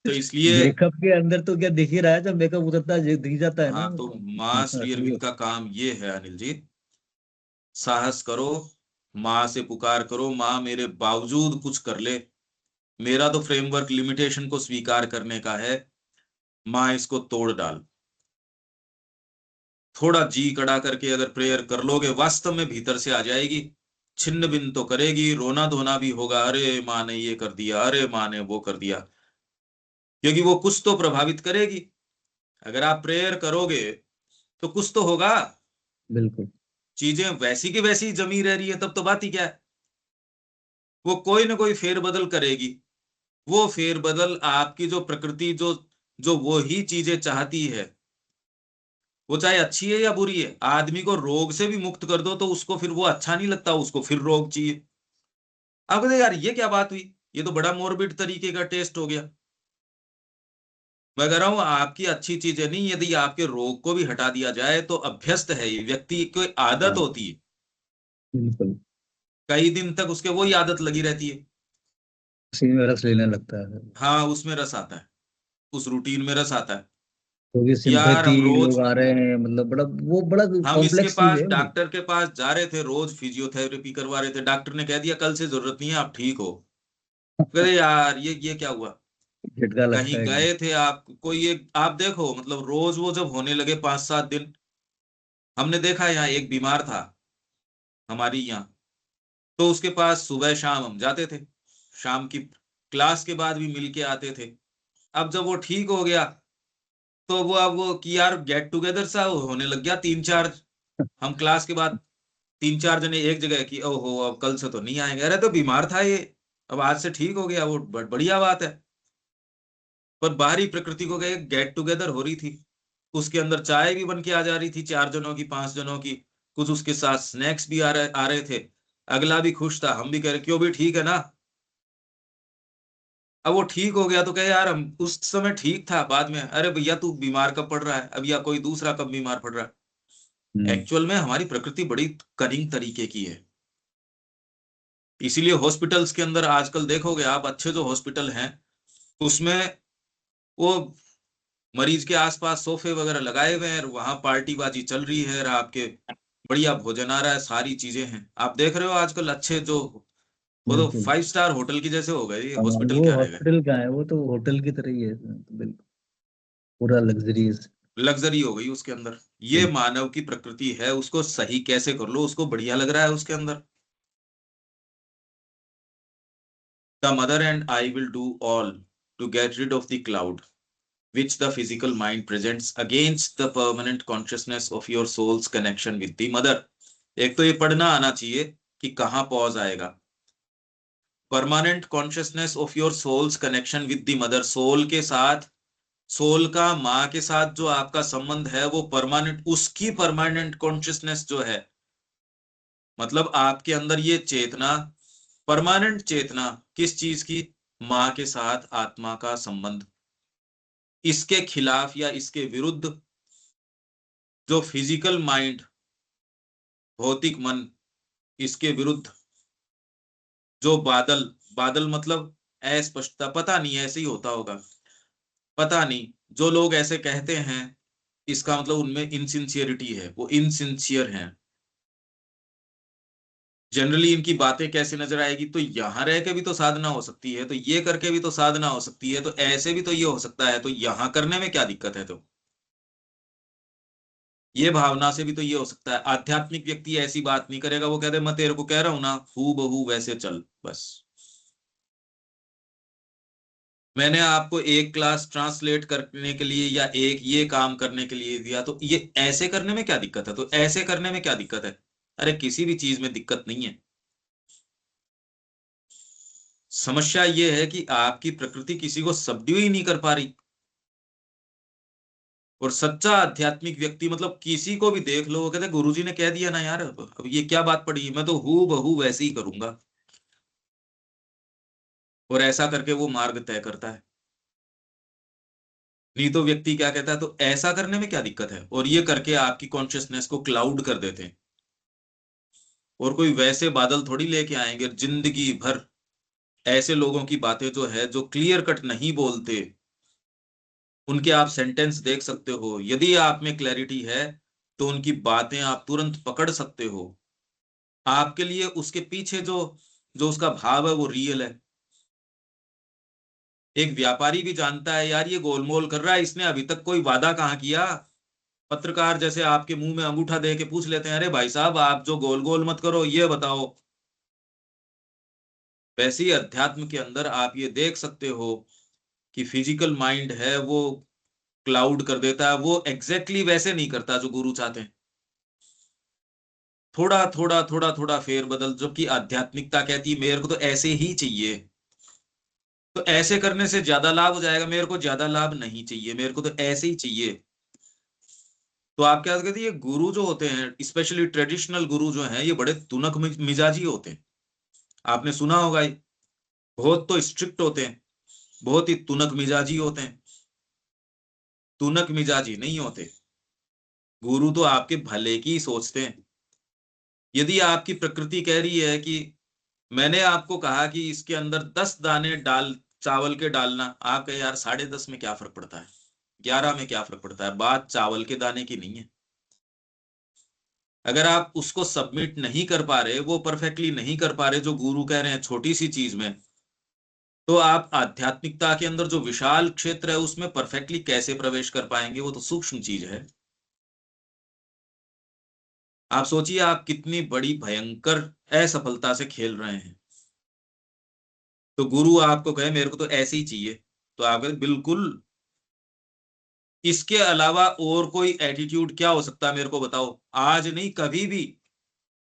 तो इसलिए, मेकअप के अंदर तो क्या दिख ही रहा है, जब मेकअप उतरता है दिख जाता है ना हाँ वो तो तो। माँ श्री असली। अरविंद का काम ये है अनिल जी, साहस करो, माँ से पुकार करो, माँ मेरे बावजूद कुछ कर ले। मेरा तो फ्रेमवर्क लिमिटेशन को स्वीकार करने का है, माँ इसको तोड़ डाल। थोड़ा जी कड़ा करके अगर प्रेयर कर लोगे, वास्तव में भीतर से आ जाएगी। छिन्न भिन्न तो करेगी, रोना धोना भी होगा, अरे माँ ने ये कर दिया, अरे माँ ने वो कर दिया, क्योंकि वो कुछ तो प्रभावित करेगी। अगर आप प्रेयर करोगे तो कुछ तो होगा। बिल्कुल। चीजें वैसी की वैसी जमी रह रही है, तब तो बात ही क्या है। वो कोई ना कोई फेरबदल करेगी। वो फेरबदल आपकी जो प्रकृति, जो जो वो ही चीजें चाहती है, वो चाहे अच्छी है या बुरी है। आदमी को रोग से भी मुक्त कर दो तो उसको फिर वो अच्छा नहीं लगता, उसको फिर रोग चाहिए। आप कहते यार ये क्या बात हुई, ये तो बड़ा मोरबिड तरीके का टेस्ट हो गया। मैं कह रहा हूं आपकी अच्छी चीजें नहीं, यदि आपके रोग को भी हटा दिया जाए तो अभ्यस्त है, ये व्यक्ति की आदत हाँ, होती है, बिल्कुल। कई दिन तक उसके वही आदत लगी रहती है। उसी में रस लेने लगता है। हाँ उसमें रस आता है, उस रूटीन में रस आता है। तो ये यार सिंपैथी हम रोज, लोग आ रहे हैं, मतलब बड़ा वो बड़ा हम इसके कॉम्प्लेक्स चीज पास है वो। डॉक्टर के पास जा रहे थे, रोज फिजियोथेरेपी करवा रहे थे, डॉक्टर ने कह दिया कल से जरूरत नहीं है, आप ठीक हो। कहते यार ये क्या हुआ? झटका लगता कहीं है एकदम। गए थे आप, कोई एक आप देखो, मतलब रोज वो जब होने लगे 5-7 दिन, हमने देखा यहाँ एक बीमार था हमारी यहाँ, तो उसके पास सुबह शाम हम जाते थे, शाम की क्लास के बाद भी मिल के आते थे। अब जब वो ठीक हो गया, तो वो अब वो कि यार गेट टुगेदर सा होने लग गया, 3-4, हम क्लास के बाद 3-4 जने एक जगह की, ओहो अब कल से तो नहीं आएंगे, अरे तो बीमार था ये, अब आज से ठीक हो गया, वो बढ़िया बात है। पर बाहरी प्रकृति को गए, गेट टुगेदर हो रही थी, उसके अंदर चाय भी बन के आ जा रही थी, 4 जनों की 5 जनों की, कुछ उसके साथ स्नैक्स भी आ रहे थे। अगला भी खुश था, हम भी कह रहे क्यों भी ठीक है ना। अब वो ठीक हो गया तो कहे यार हम उस समय ठीक था, बाद में अरे भैया तू बीमार कब पड़ रहा है अब, या कोई दूसरा कब बीमार पड़ रहा है। एक्चुअल में हमारी प्रकृति बड़ी कनिंग तरीके की है। इसीलिए हॉस्पिटल्स के अंदर आजकल देखोगे आप, अच्छे जो हॉस्पिटल हैं उसमें वो मरीज के आसपास सोफे वगैरह लगाए हुए हैं, वहां पार्टीबाजी चल रही है, और आपके बढ़िया भोजन आ रहा है, सारी चीजें हैं। आप देख रहे हो आजकल अच्छे जो, वो तो बिल्कुल। 5 स्टार होटल की जैसे हो गए, ये हाँ, हॉस्पिटल वो क्या रह गए, हॉस्पिटल का है, वो तो होटल की तरह ही है, बिल्कुल पूरा लग्जरीज। लग्जरी हो गई उसके अंदर। ये मानव की प्रकृति है, उसको सही कैसे कर लो, उसको बढ़िया लग रहा है उसके अंदर। The Mother and I will do all to get rid of the cloud which the physical mind presents against the permanent consciousness of your soul's connection with the mother। एक तो ये पढ़ना आना चाहिए कि कहाँ पॉज आएगा। Permanent consciousness of your soul's connection with the Mother, soul के साथ, सोल का माँ के साथ जो आपका संबंध है वो परमानेंट, उसकी परमानेंट कॉन्शियसनेस जो है, मतलब आपके अंदर ये चेतना, परमानेंट चेतना किस चीज की, माँ के साथ आत्मा का संबंध। इसके खिलाफ या इसके विरुद्ध जो फिजिकल माइंड, भौतिक मन, इसके विरुद्ध जो बादल, बादल मतलब अस्पष्टता, पता नहीं ऐसे ही होता होगा, पता नहीं, जो लोग ऐसे कहते हैं इसका मतलब उनमें इनसिंसियरिटी है, वो इनसिंसियर हैं। जनरली इनकी बातें कैसे नजर आएगी, तो यहां रह के भी तो साधना हो सकती है, तो ये करके भी तो साधना हो सकती है, तो ऐसे भी तो ये हो सकता है, तो यहां करने में क्या दिक्कत है, तो ये भावना से भी तो ये हो सकता है। आध्यात्मिक व्यक्ति ऐसी बात नहीं करेगा, वो कहते मैं तेरे को कह रहा हूं ना, हू बहू वैसे चल बस। मैंने आपको एक क्लास ट्रांसलेट करने के लिए या एक ये काम करने के लिए दिया, तो ये ऐसे करने में क्या दिक्कत है, तो ऐसे करने में क्या दिक्कत है। अरे किसी भी चीज में दिक्कत नहीं है। समस्या ये है कि आपकी प्रकृति किसी को सबड्यू ही नहीं कर पा रही। और सच्चा आध्यात्मिक व्यक्ति मतलब किसी को भी देख लो, वो कहते गुरुजी ने कह दिया ना यार, अब ये क्या बात पड़ी, मैं तो हूँ बहू वैसे ही करूंगा, और ऐसा करके वो मार्ग तय करता है। नहीं तो व्यक्ति क्या कहता है, तो ऐसा करने में क्या दिक्कत है, और ये करके आपकी कॉन्शियसनेस को क्लाउड कर देते हैं। और कोई वैसे बादल थोड़ी लेके आएंगे जिंदगी भर। ऐसे लोगों की बातें जो है, जो क्लियर कट नहीं बोलते, उनके आप सेंटेंस देख सकते हो, यदि आप में क्लैरिटी है तो उनकी बातें आप तुरंत पकड़ सकते हो। आपके लिए उसके पीछे जो जो उसका भाव है वो रियल है। एक व्यापारी भी जानता है यार ये गोलमोल कर रहा है, इसने अभी तक कोई वादा कहाँ किया। पत्रकार जैसे आपके मुंह में अंगूठा दे के पूछ लेते हैं, अरे भाई साहब आप जो गोल गोल मत करो ये बताओ। वैसे ही अध्यात्म के अंदर आप ये देख सकते हो कि फिजिकल माइंड है वो क्लाउड कर देता है, वो एग्जैक्टली वैसे नहीं करता जो गुरु चाहते हैं। थोड़ा थोड़ा थोड़ा थोड़ा फेर बदल, जबकि आध्यात्मिकता कहती है मेरे को तो ऐसे ही चाहिए, तो ऐसे करने से ज्यादा लाभ हो जाएगा, मेरे को ज्यादा लाभ नहीं चाहिए, मेरे को तो ऐसे ही चाहिए। तो आप क्या कहते हैं, ये गुरु जो होते हैं, स्पेशली ट्रेडिशनल गुरु जो हैं, ये बड़े तुनक मिजाजी होते हैं। आपने सुना होगा ये, बहुत तो स्ट्रिक्ट होते हैं, बहुत ही तुनक मिजाजी होते हैं। तुनक मिजाजी नहीं होते गुरु, तो आपके भले की ही सोचते हैं। यदि आपकी प्रकृति कह रही है कि मैंने आपको कहा कि इसके अंदर 10 दाने डाल, चावल के डालना, आप कहे यार 10.5 में क्या फर्क पड़ता है, 11 में क्या फर्क पड़ता है, बात चावल के दाने की नहीं है। अगर आप उसको सबमिट नहीं कर पा रहे, वो परफेक्टली नहीं कर पा रहे जो गुरु कह रहे हैं छोटी सी चीज में, तो आप आध्यात्मिकता के अंदर जो विशाल क्षेत्र है उसमें परफेक्टली कैसे प्रवेश कर पाएंगे, वो तो सूक्ष्म चीज है। आप सोचिए आप कितनी बड़ी भयंकर असफलता से खेल रहे हैं, तो गुरु आपको कहे मेरे को तो ऐसे ही चाहिए, तो आप कहते बिल्कुल, इसके अलावा और कोई एटीट्यूड क्या हो सकता है मेरे को बताओ। आज नहीं कभी भी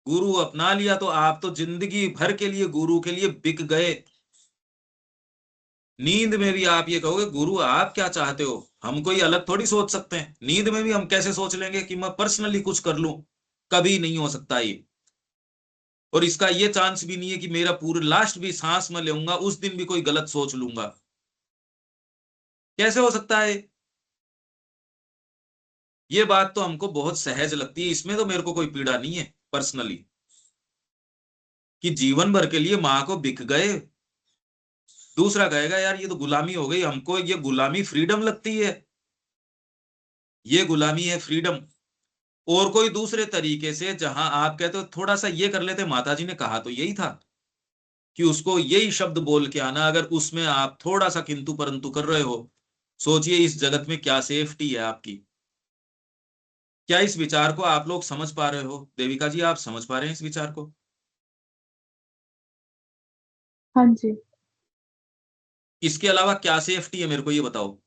गुरु अपना लिया तो आप तो जिंदगी भर के लिए गुरु के लिए बिक गए। नींद में भी आप ये कहोगे गुरु आप क्या चाहते हो, हम कोई अलग थोड़ी सोच सकते हैं, नींद में भी हम कैसे सोच लेंगे कि मैं पर्सनली कुछ कर लूं, कभी नहीं हो सकता ये। और इसका ये चांस भी नहीं है कि मेरा पूरे लास्ट भी सांस में लूंगा उस दिन भी कोई गलत सोच लूंगा। कैसे हो सकता है? ये बात तो हमको बहुत सहज लगती है, इसमें तो मेरे को कोई पीड़ा नहीं है पर्सनली, कि जीवन भर के लिए माँ को बिक गए। दूसरा कहेगा यार ये तो गुलामी हो गई, हमको ये गुलामी फ्रीडम लगती है, ये गुलामी है फ्रीडम। और कोई दूसरे तरीके से, जहां आप कहते हो थोड़ा सा ये कर लेते, माता जी ने कहा तो यही था कि उसको यही शब्द बोल के आना, अगर उसमें आप थोड़ा सा किंतु परंतु कर रहे हो, सोचिए इस जगत में क्या सेफ्टी है आपकी। क्या इस विचार को आप लोग समझ पा रहे हो? देविका जी, आप समझ पा रहे हैं इस विचार को? हाँ जी। इसके अलावा क्या सेफ्टी है, मेरे को ये बताओ।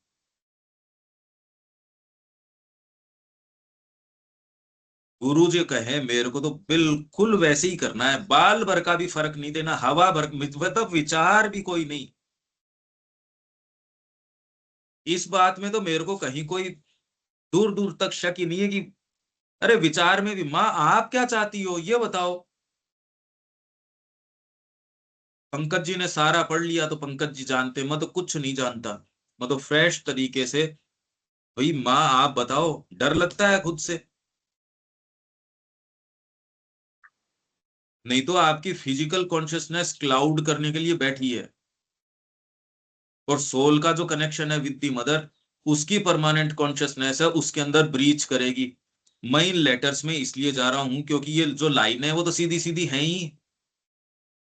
गुरु जी कहे मेरे को तो बिल्कुल वैसे ही करना है, बाल भर का भी फर्क नहीं देना, हवा भर, मतलब विचार भी कोई नहीं। इस बात में तो मेरे को कहीं कोई दूर दूर तक शक ही नहीं है कि अरे विचार में भी माँ आप क्या चाहती हो ये बताओ। पंकज जी ने सारा पढ़ लिया तो पंकज जी जानते, मैं तो कुछ नहीं जानता। मैं तो फ्रेश तरीके से, भाई माँ आप बताओ, डर लगता है खुद से। नहीं तो आपकी फिजिकल कॉन्शियसनेस क्लाउड करने के लिए बैठी है, और सोल का जो कनेक्शन है विद दी मदर, उसकी परमानेंट कॉन्शियसनेस है, उसके अंदर ब्रीच करेगी। मैं इन लेटर्स में इसलिए जा रहा हूं क्योंकि ये जो लाइन है वो तो सीधी सीधी है ही,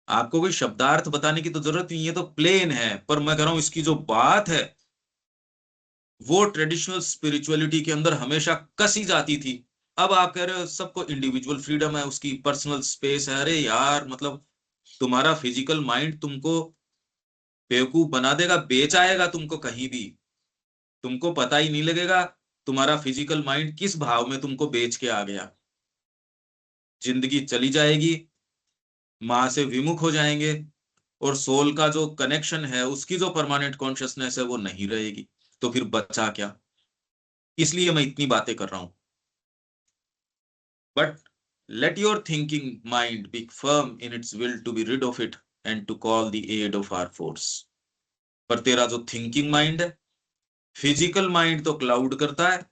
आपको कोई शब्दार्थ बताने की तो जरूरत नहीं है, तो प्लेन है। पर मैं कह रहा हूं इसकी जो बात है वो ट्रेडिशनल स्पिरिचुअलिटी के अंदर हमेशा कसी जाती थी। अब आप कह रहे हो सबको इंडिविजुअल फ्रीडम है, उसकी पर्सनल स्पेस है। अरे यार मतलब तुम्हारा फिजिकल माइंड तुमको बेवकूफ बना देगा, बेच आएगा तुमको कहीं भी, तुमको पता ही नहीं लगेगा तुम्हारा फिजिकल माइंड किस भाव में तुमको बेच के आ गया। जिंदगी चली जाएगी, माँ से विमुख हो जाएंगे, और सोल का जो कनेक्शन है, उसकी जो परमानेंट कॉन्शियसनेस है वो नहीं रहेगी, तो फिर बचा क्या? इसलिए मैं इतनी बातें कर रहा हूं। But let your thinking mind be firm in its will to be rid of it and to call the aid of our force। पर तेरा जो थिंकिंग माइंड है, फिजिकल माइंड तो क्लाउड करता है।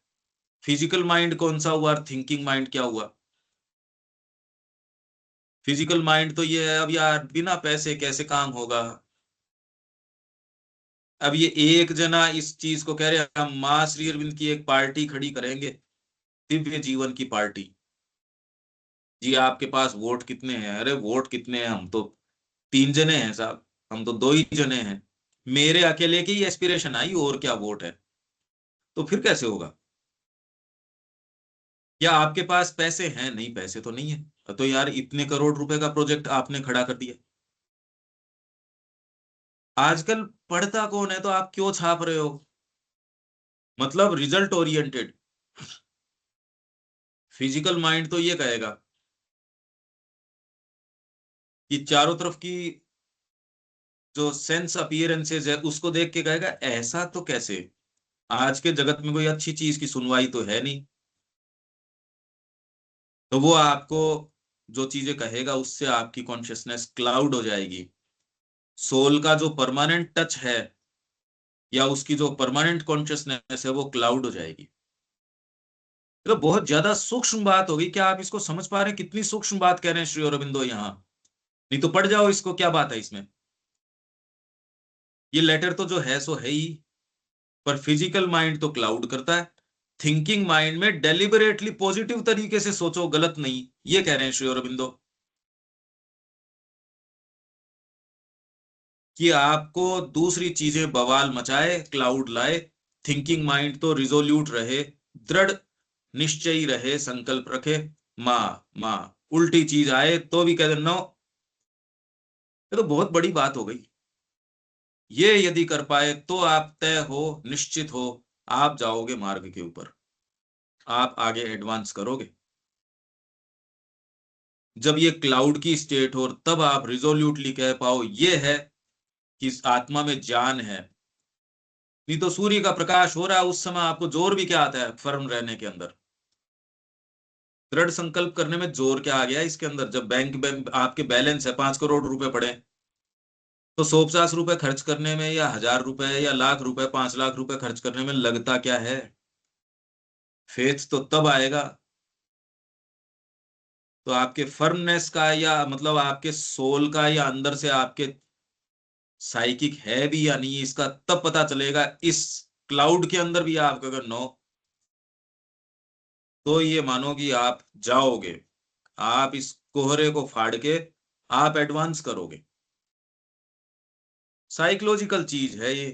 फिजिकल माइंड कौन सा हुआ, थिंकिंग माइंड क्या हुआ? फिजिकल माइंड तो ये है अब यार बिना पैसे कैसे काम होगा। अब ये एक जना इस चीज को कह रहे हैं हम मां श्री अरविंद की एक पार्टी खड़ी करेंगे, दिव्य जीवन की पार्टी। जी आपके पास वोट कितने हैं? अरे वोट कितने हैं, हम तो 3 जने हैं साहब, हम तो 2 ही जने हैं। मेरे अकेले की ही एस्पिरेशन आई, और क्या वोट है? तो फिर कैसे होगा? या आपके पास पैसे हैं? नहीं पैसे तो नहीं है, तो यार इतने करोड़ रुपए का प्रोजेक्ट आपने खड़ा कर दिया। आजकल पढ़ता कौन है, तो आप क्यों छाप रहे हो? मतलब रिजल्ट ओरिएंटेड। फिजिकल माइंड तो ये कहेगा कि चारों तरफ की जो सेंस अपीयरेंसेस है उसको देख के कहेगा ऐसा तो कैसे, आज के जगत में कोई अच्छी चीज की सुनवाई तो है नहीं। तो वो आपको जो चीजें कहेगा उससे आपकी कॉन्शियसनेस क्लाउड हो जाएगी। सोल का जो परमानेंट टच है, या उसकी जो परमानेंट कॉन्शियसनेस है, वो क्लाउड हो जाएगी। तो बहुत ज्यादा सूक्ष्म बात होगी, क्या आप इसको समझ पा रहे हैं कितनी सूक्ष्म बात कह रहे हैं श्री अरबिंदो यहाँ? नहीं तो पढ़ जाओ इसको, क्या बात है इसमें। ये लेटर तो जो है सो है ही, पर फिजिकल माइंड तो क्लाउड करता है। थिंकिंग माइंड में डेलिबरेटली पॉजिटिव तरीके से सोचो, गलत नहीं, ये कह रहे हैं श्री अरबिंदो, कि आपको दूसरी चीजें बवाल मचाए, क्लाउड लाए, थिंकिंग माइंड तो रिजोल्यूट रहे, दृढ़ निश्चयी रहे, संकल्प रखे। माँ माँ, उल्टी चीज आए तो भी कह दे नो। ये तो बहुत बड़ी बात हो गई। ये यदि कर पाए तो आप तय हो, निश्चित हो, आप जाओगे मार्ग के ऊपर, आप आगे एडवांस करोगे। जब ये क्लाउड की स्टेट हो, तब आप रिजोल्यूटली कह पाओ ये है कि इस आत्मा में जान है। नहीं तो सूर्य का प्रकाश हो रहा है, उस समय आपको जोर भी क्या आता है फर्म रहने के अंदर? दृढ़ संकल्प करने में जोर क्या आ गया इसके अंदर, जब बैंक आपके बैलेंस है 5 करोड़ रुपए पड़े, तो 150 रुपए खर्च करने में या 1000 रुपए या लाख रुपए 5 लाख रुपए खर्च करने में लगता क्या है? फेथ तो तब आएगा तो आपके फर्मनेस का या मतलब आपके सोल का या अंदर से आपके साइकिक है भी या नहीं, इसका तब पता चलेगा। इस क्लाउड के अंदर भी आप अगर नो, तो ये मानो कि आप जाओगे, आप इस कोहरे को फाड़ के आप एडवांस करोगे। साइकोलॉजिकल चीज है ये।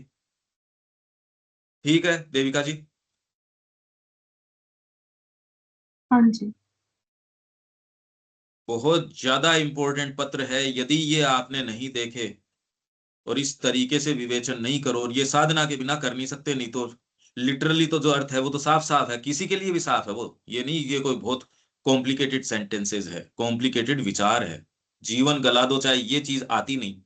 ठीक है देविका जी। हाँ जी। बहुत ज्यादा इंपॉर्टेंट पत्र है। यदि ये आपने नहीं देखे और इस तरीके से विवेचन नहीं करो, और ये साधना के बिना कर नहीं सकते, नहीं तो लिटरली तो जो अर्थ है वो तो साफ साफ है, किसी के लिए भी साफ है वो। ये नहीं ये कोई बहुत कॉम्प्लिकेटेड सेंटेंसेस है, कॉम्प्लिकेटेड विचार है। जीवन गला दो चाहे, ये चीज आती नहीं।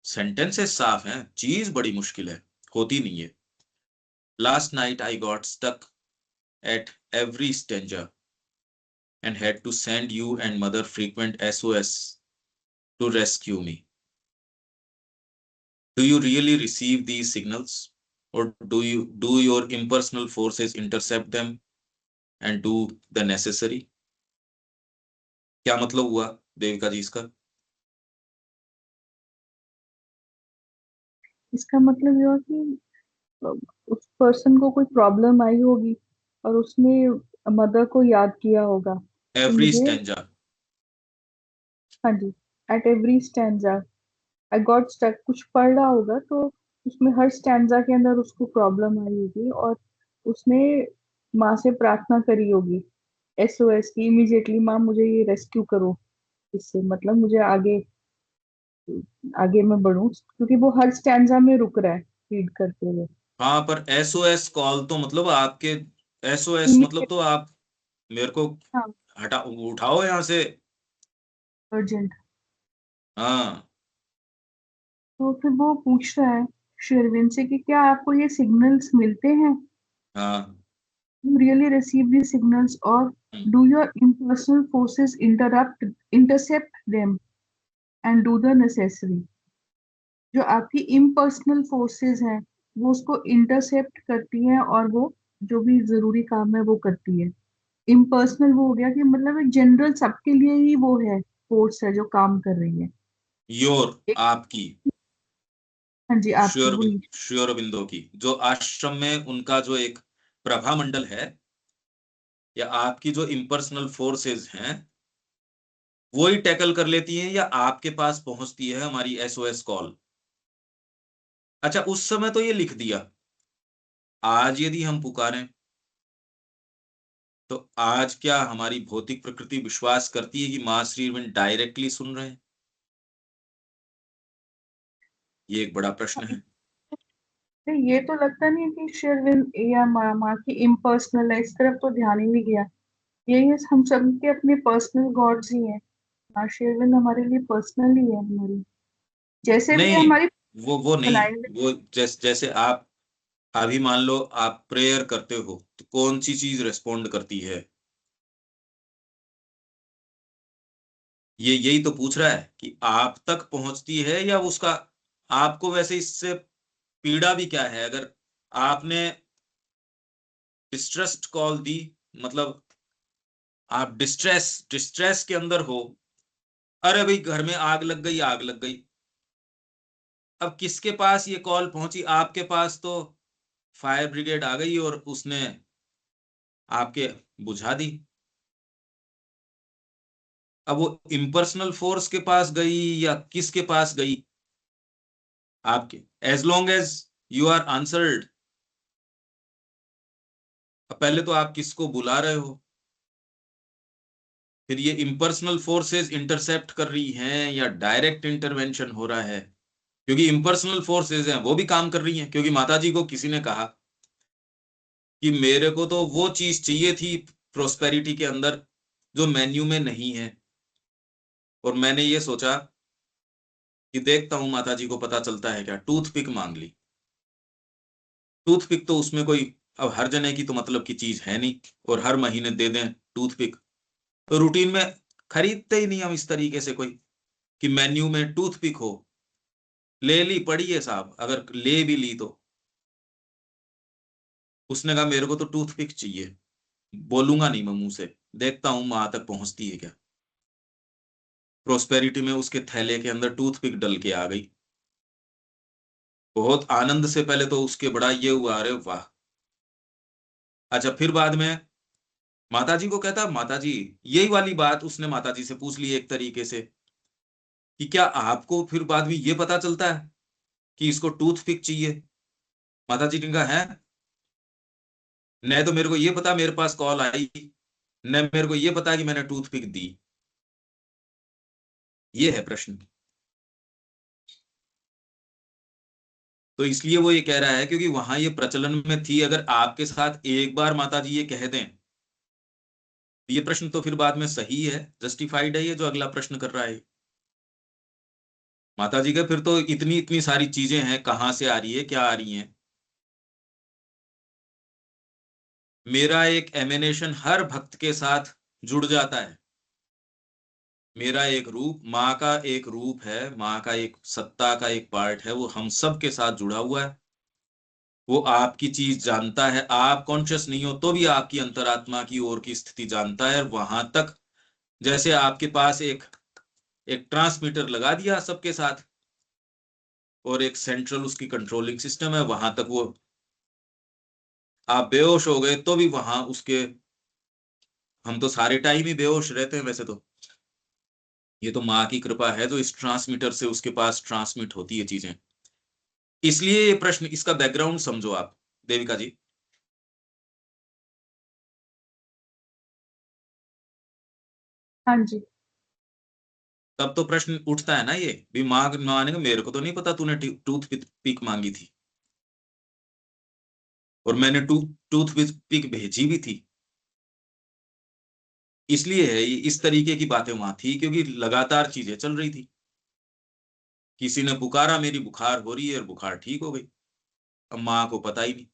सेंटेंसेस साफ हैं, चीज बड़ी मुश्किल है, होती नहीं है। Last night I got stuck at every stranger and had to send you and mother frequent SOS to rescue me. Do you really receive these signals, or do your impersonal forces intercept them and do the necessary? क्या मतलब हुआ देविका जी इसका? इसका मतलब ये हुआ कि उस पर्सन को कोई प्रॉब्लम आई होगी और उसने मदर को याद किया होगा कि एवरी मुझे। स्टेंजा। हाँ जी। At every stanza I got stuck, कुछ पढ़ रहा होगा तो उसमें हर स्टैंजा के अंदर उसको प्रॉब्लम आई होगी और उसने माँ से प्रार्थना करी होगी, एसओएस की, इमीडिएटली माँ मुझे ये रेस्क्यू करो, इससे मतलब मुझे आगे आगे मैं बढ़ूं, क्योंकि वो हर स्टैंजा में रुक रहा है रीड करते हुए। हाँ पर SOS कॉल तो मतलब आपके, SOS मतलब इमीडिएट। तो आप मेरे को हाँ। हटा उठाओ यहाँ से। अर्जेंट। हाँ। तो फिर वो पूछ रहा है शेरविन से कि क्या आपको ये सिग्नल्स मिलते हैं, हाँ। you really receive these signals, or hmm. do your impersonal forces intercept them and do the necessary? जो आपकी impersonal forces हैं वो उसको इंटरसेप्ट करती हैं और वो जो भी जरूरी काम है वो करती है। इम्पर्सनल वो हो गया कि मतलब एक जनरल सबके लिए ही वो है, फोर्स है जो काम कर रही है। योर एक। आपकी हाँ जी, आपकी श्योर वही। श्योर बिंदु की जो आश्रम में उनका जो एक प्रभा मंडल है, या आपकी जो इम्पर्सनल फोर्सेस हैं वो ही टैकल कर लेती हैं, या आपके पास पहुंचती है हमारी SOS कॉल। अच्छा उस समय तो ये लिख दिया, आज यदि हम पुकारें तो आज क्या हमारी भौतिक प्रकृति विश्वास करती है कि माँ श्री अरविंद डायरेक्टली सुन रहे हैं? ये एक बड़ा प्रश्न है। तो ये तो लगता नहीं है कि शेरविन या माँ की इम्पर्सनल है, इस तरफ तो ध्यान ही नहीं गया। यही है, हम सब के अपने पर्सनल गॉड्स ही हैं। माँ शेरविन हमारे लिए पर्सनल ही है हमारी, जैसे भी नहीं, हमारी वो नहीं। बनाए हुए। वो जैसे आप अभी मान लो आप प्रेयर करते हो तो कौन सी चीज रेस्पोंड करती है? ये यही तो पूछ रहा है कि आप तक पहुंचती है या उसका। आपको वैसे इससे पीड़ा भी क्या है अगर आपने डिस्ट्रेस्ड कॉल दी, मतलब आप डिस्ट्रेस डिस्ट्रेस के अंदर हो। अरे भाई घर में आग लग गई, आग लग गई। अब किसके पास ये कॉल पहुंची? आपके पास तो फायर ब्रिगेड आ गई और उसने आपके बुझा दी। अब वो इम्पर्सनल फोर्स के पास गई या किसके पास गई? आपके। As long as you are answered, पहले तो आप किसको बुला रहे हो, फिर ये इम्पर्सनल फोर्सेस इंटरसेप्ट कर रही हैं या डायरेक्ट इंटरवेंशन हो रहा है? क्योंकि इम्पर्सनल फोर्सेस हैं वो भी काम कर रही हैं, क्योंकि माता जी को किसी ने कहा कि मेरे को तो वो चीज चाहिए थी प्रोस्पेरिटी के अंदर जो मेन्यू में नहीं है, और मैंने ये सोचा कि देखता हूं माता जी को पता चलता है क्या। टूथपिक मांग ली। टूथपिक तो उसमें कोई, अब हर जने की तो मतलब की चीज है नहीं, और हर महीने दे दें टूथपिक, तो रूटीन में खरीदते ही नहीं हम इस तरीके से कोई। कि मेन्यू में टूथपिक हो, ले ली, पड़ी है साहब, अगर ले भी ली तो उसने कहा मेरे को तो टूथपिक चाहिए, बोलूंगा नहीं मैं मुंह से, देखता हूं मां तक पहुंचती है क्या। प्रोस्पेरिटी में उसके थैले के अंदर टूथपिक डल के आ गई। बहुत आनंद से पहले तो उसके बड़ा ये हुआ, अरे वाह। अच्छा, फिर बाद में माताजी को कहता, माताजी, यही वाली बात उसने माताजी से पूछ ली एक तरीके से, कि क्या आपको फिर बाद में ये पता चलता है कि इसको टूथपिक चाहिए। माताजी ने कहा है, न तो मेरे को ये पता मेरे पास कॉल आई, न मेरे को ये पता कि मैंने टूथपिक दी। ये है प्रश्न। तो इसलिए वो ये कह रहा है क्योंकि वहां ये प्रचलन में थी। अगर आपके साथ एक बार माताजी ये कह दें, ये प्रश्न तो फिर बाद में सही है, जस्टिफाइड है ये जो अगला प्रश्न कर रहा है। माताजी का फिर तो इतनी इतनी सारी चीजें हैं, कहां से आ रही है, क्या आ रही हैं। मेरा एक एमिनेशन हर भक्त के साथ जुड़ जाता है। मेरा एक रूप, माँ का एक रूप है, माँ का एक सत्ता का एक पार्ट है, वो हम सब के साथ जुड़ा हुआ है। वो आपकी चीज जानता है, आप कॉन्शियस नहीं हो तो भी आपकी अंतरात्मा की ओर की स्थिति जानता है। और वहां तक, जैसे आपके पास एक एक ट्रांसमीटर लगा दिया सबके साथ, और एक सेंट्रल उसकी कंट्रोलिंग सिस्टम है, वहां तक वो, आप बेहोश हो गए तो भी वहां उसके, हम तो सारे टाइम ही बेहोश रहते हैं वैसे तो, ये तो माँ की कृपा है जो इस ट्रांसमीटर से उसके पास ट्रांसमिट होती है चीजें। इसलिए ये प्रश्न, इसका बैकग्राउंड समझो आप देविका जी। हाँ जी। तब तो प्रश्न उठता है ना, ये भी माँ ने कहा मेरे को तो नहीं पता तूने टूथ पिक मांगी थी, और मैंने टूथ पिक भेजी भी थी। इसलिए है इस तरीके की बातें वहां थी, क्योंकि लगातार चीजें चल रही थी। किसी ने पुकारा मेरी बुखार हो रही है, और बुखार ठीक हो गई। अब माँ को पता ही नहीं।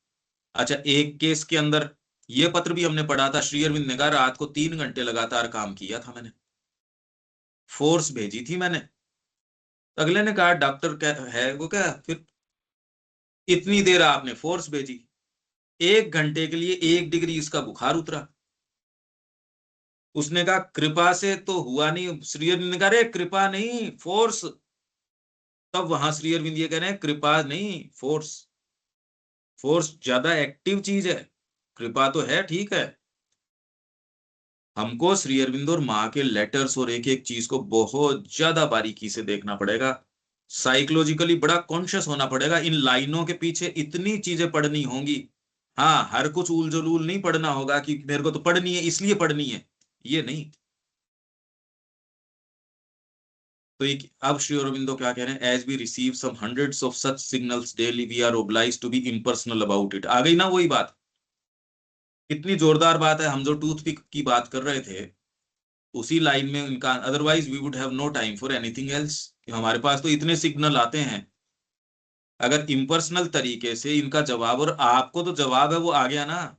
अच्छा, एक केस के अंदर ये पत्र भी हमने पढ़ा था, श्री अरविंद ने कहा रात को 3 घंटे लगातार काम किया था मैंने, फोर्स भेजी थी मैंने। अगले ने कहा डॉक्टर क्या है वो, क्या फिर इतनी देर आपने फोर्स भेजी, 1 घंटे के लिए 1 डिग्री इसका बुखार उतरा। उसने कहा कृपा से तो हुआ नहीं। श्री अरविंद ने कहा अरे कृपा नहीं, फोर्स। तब वहां श्री अरविंद ये कह रहे हैं कृपा नहीं, फोर्स। फोर्स ज्यादा एक्टिव चीज है, कृपा तो है ठीक है। हमको श्री अरविंद और माँ के लेटर्स और एक एक चीज को बहुत ज्यादा बारीकी से देखना पड़ेगा, साइकोलॉजिकली बड़ा कॉन्शियस होना पड़ेगा। इन लाइनों के पीछे इतनी चीजें पढ़नी होंगी। हाँ, हर कुछ उल जलूल नहीं पढ़ना होगा कि मेरे को तो पढ़नी है इसलिए पढ़नी है, ये नहीं। तो एक, अब श्री अरविंदो क्या कह रहे हैं, as we receive some hundreds of such signals daily we are obliged to be impersonal about it. आ गई ना वही बात, कितनी जोरदार बात है। हम जो टूथपिक की बात कर रहे थे उसी लाइन में इनका, otherwise we would have no time for anything else. हमारे पास तो इतने सिग्नल आते हैं, अगर इम्पर्सनल तरीके से इनका जवाब, और आपको तो जवाब है वो आ गया ना।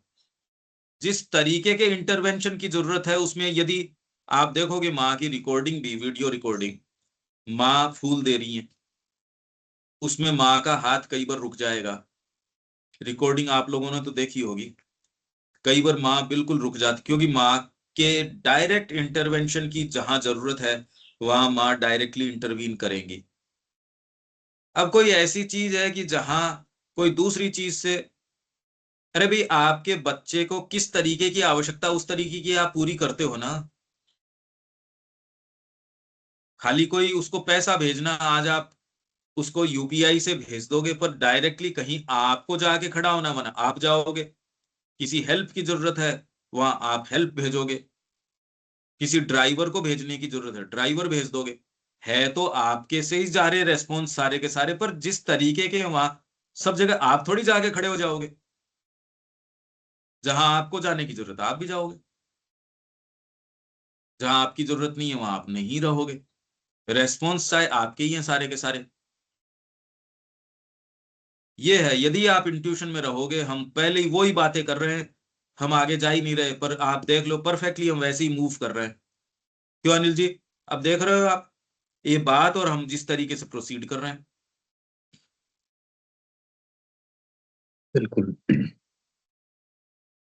जिस तरीके के इंटरवेंशन की जरूरत है उसमें, यदि आप देखोगे माँ की रिकॉर्डिंग भी, वीडियो रिकॉर्डिंग, माँ फूल दे रही है, उसमें माँ का हाथ कई बार रुक जाएगा। रिकॉर्डिंग आप लोगों ने तो देखी होगी, कई बार माँ बिल्कुल रुक जाती, क्योंकि माँ के डायरेक्ट इंटरवेंशन की जहां जरूरत है वहां माँ डायरेक्टली इंटरवीन करेंगी। अब कोई ऐसी चीज है कि जहां कोई दूसरी चीज से, अरे भाई आपके बच्चे को किस तरीके की आवश्यकता उस तरीके की आप पूरी करते हो ना। खाली कोई उसको पैसा भेजना, आज आप उसको यूपीआई से भेज दोगे, पर डायरेक्टली कहीं आपको जाके खड़ा होना मना, आप जाओगे। किसी हेल्प की जरूरत है, वहां आप हेल्प भेजोगे। किसी ड्राइवर को भेजने की जरूरत है, ड्राइवर भेज दोगे। है तो आपके से ही जा रहे रेस्पॉन्स सारे के सारे, पर जिस तरीके के वहां, सब जगह आप थोड़ी जाके खड़े हो जाओगे। जहां आपको जाने की जरूरत है आप भी जाओगे, जहां आपकी जरूरत नहीं है वहां आप नहीं रहोगे। रेस्पॉन्स चाहे आपके ही हैं सारे के सारे। ये है, यदि आप इंट्यूशन में रहोगे, हम पहले ही वही बातें कर रहे हैं, हम आगे जा ही नहीं रहे, पर आप देख लो परफेक्टली हम वैसे ही मूव कर रहे हैं। क्यों अनिल जी, अब देख रहे हो आप, ये बात और हम जिस तरीके से प्रोसीड कर रहे हैं। बिल्कुल।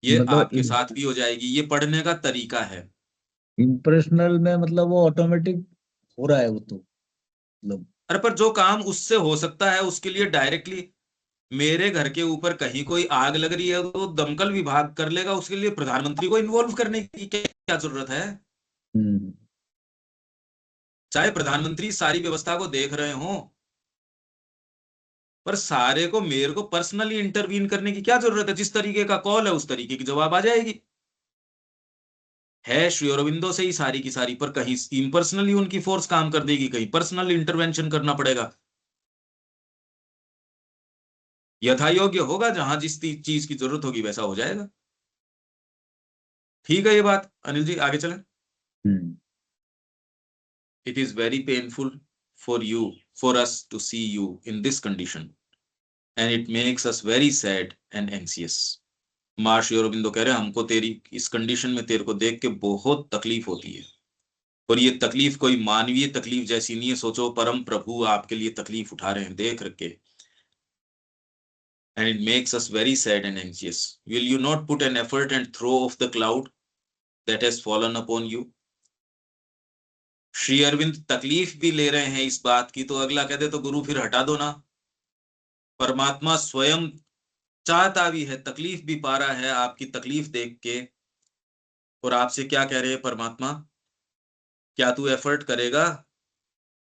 ये मतलब आपके साथ भी हो जाएगी, ये पढ़ने का तरीका है। इम्प्रेशनल में मतलब वो ऑटोमेटिक हो रहा है वो तो, मतलब अरे पर जो काम उससे हो सकता है उसके लिए डायरेक्टली, मेरे घर के ऊपर कहीं कोई आग लग रही है तो दमकल विभाग कर लेगा, उसके लिए प्रधानमंत्री को इन्वॉल्व करने की क्या जरूरत है? हम्म, चाहे प्रधानमंत्री सारी व्यवस्था को देख रहे हो, पर सारे को मेरे को पर्सनली इंटरवीन करने की क्या जरूरत है? जिस तरीके का कॉल है उस तरीके की जवाब आ जाएगी। है श्री अरविंदो से ही सारी की सारी, पर कहीं इम्पर्सनली उनकी फोर्स काम कर देगी, कहीं पर्सनल इंटरवेंशन करना पड़ेगा। यथा योग्य होगा, जहां जिस चीज की जरूरत होगी वैसा हो जाएगा। ठीक है ये बात। अनिल जी आगे चलें। हम्म, It is very painful for us to see you in this condition, and it makes us very sad and anxious. महर्षि अरविंदो कह रहे हैं हमको तेरी इस कंडीशन में तेरे को देख के बहुत तकलीफ होती है, और ये तकलीफ कोई मानवीय तकलीफ जैसी नहीं है। सोचो परम प्रभु आपके लिए तकलीफ उठा रहे हैं देख रखे, and it makes us very sad and anxious. Will you not put an effort and throw off the cloud that has fallen upon you? Shri Arvind तकलीफ भी ले रहे हैं इस बात की, तो अगला कहते तो गुरु फिर हटा दो ना। परमात्मा स्वयं चाहता भी है, तकलीफ भी पा रहा है आपकी तकलीफ देख के, और आपसे क्या कह रहे हैं परमात्मा, क्या तू एफर्ट करेगा?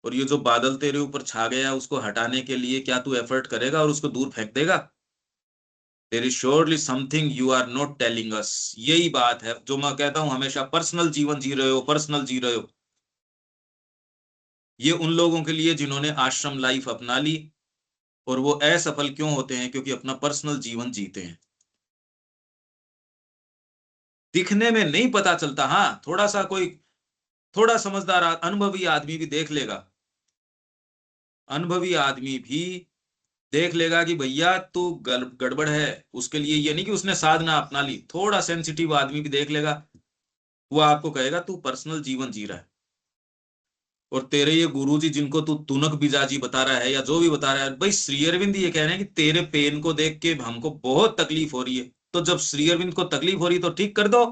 और ये जो बादल तेरे ऊपर छा गया उसको हटाने के लिए क्या तू एफर्ट करेगा और उसको दूर फेंक देगा? There is surely something you are not telling us. यही बात है जो मैं कहता हूं, हमेशा पर्सनल जीवन जी रहे हो, पर्सनल जी रहे हो। ये उन लोगों के लिए जिन्होंने आश्रम लाइफ अपना ली, और वो असफल क्यों होते हैं? क्योंकि अपना पर्सनल जीवन जीते हैं। दिखने में नहीं पता चलता, हाँ थोड़ा सा कोई थोड़ा समझदार अनुभवी आदमी भी देख लेगा, अनुभवी आदमी भी देख लेगा कि भैया तू गड़बड़ है। उसके लिए ये नहीं कि उसने साधना अपना ली, थोड़ा सेंसिटिव आदमी भी देख लेगा, वो आपको कहेगा तू पर्सनल जीवन जी रहा है। और तेरे ये गुरुजी जिनको तू तुनक बिजाजी बता रहा है या जो भी बता रहा है, भाई श्री अरविंद ये कह रहे हैं कि तेरे पेन को देख के हमको बहुत तकलीफ हो रही है, तो जब श्री अरविंद को तकलीफ हो रही है तो ठीक कर दो।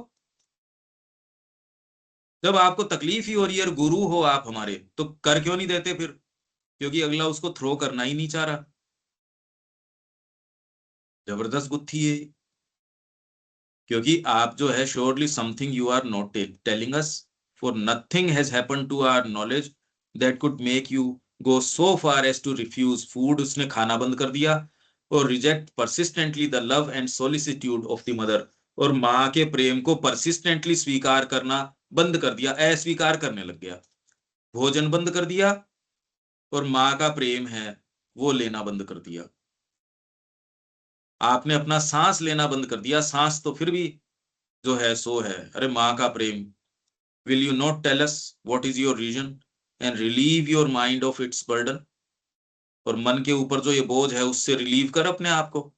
जब आपको तकलीफ ही हो रही है और गुरु हो आप हमारे, तो कर क्यों नहीं देते फिर? क्योंकि अगला उसको थ्रो करना ही नहीं चाह रहा। जबरदस्त गुत्थी है, क्योंकि आप जो है surely something you are not telling us, for nothing has happened to our knowledge that could make you go so far as to refuse food. उसने खाना बंद कर दिया और reject persistently the love and solicitude of the mother, और माँ के प्रेम को परसिस्टेंटली स्वीकार करना बंद कर दिया, अस्वीकार करने लग गया। भोजन बंद कर दिया और माँ का प्रेम है वो लेना बंद कर दिया। आपने अपना सांस लेना बंद कर दिया, सांस तो फिर भी जो है सो है। अरे माँ का प्रेम, will you not tell us what is your reason and relieve your mind of its burden? और मन के ऊपर जो ये बोझ है उससे रिलीव कर अपने आप को।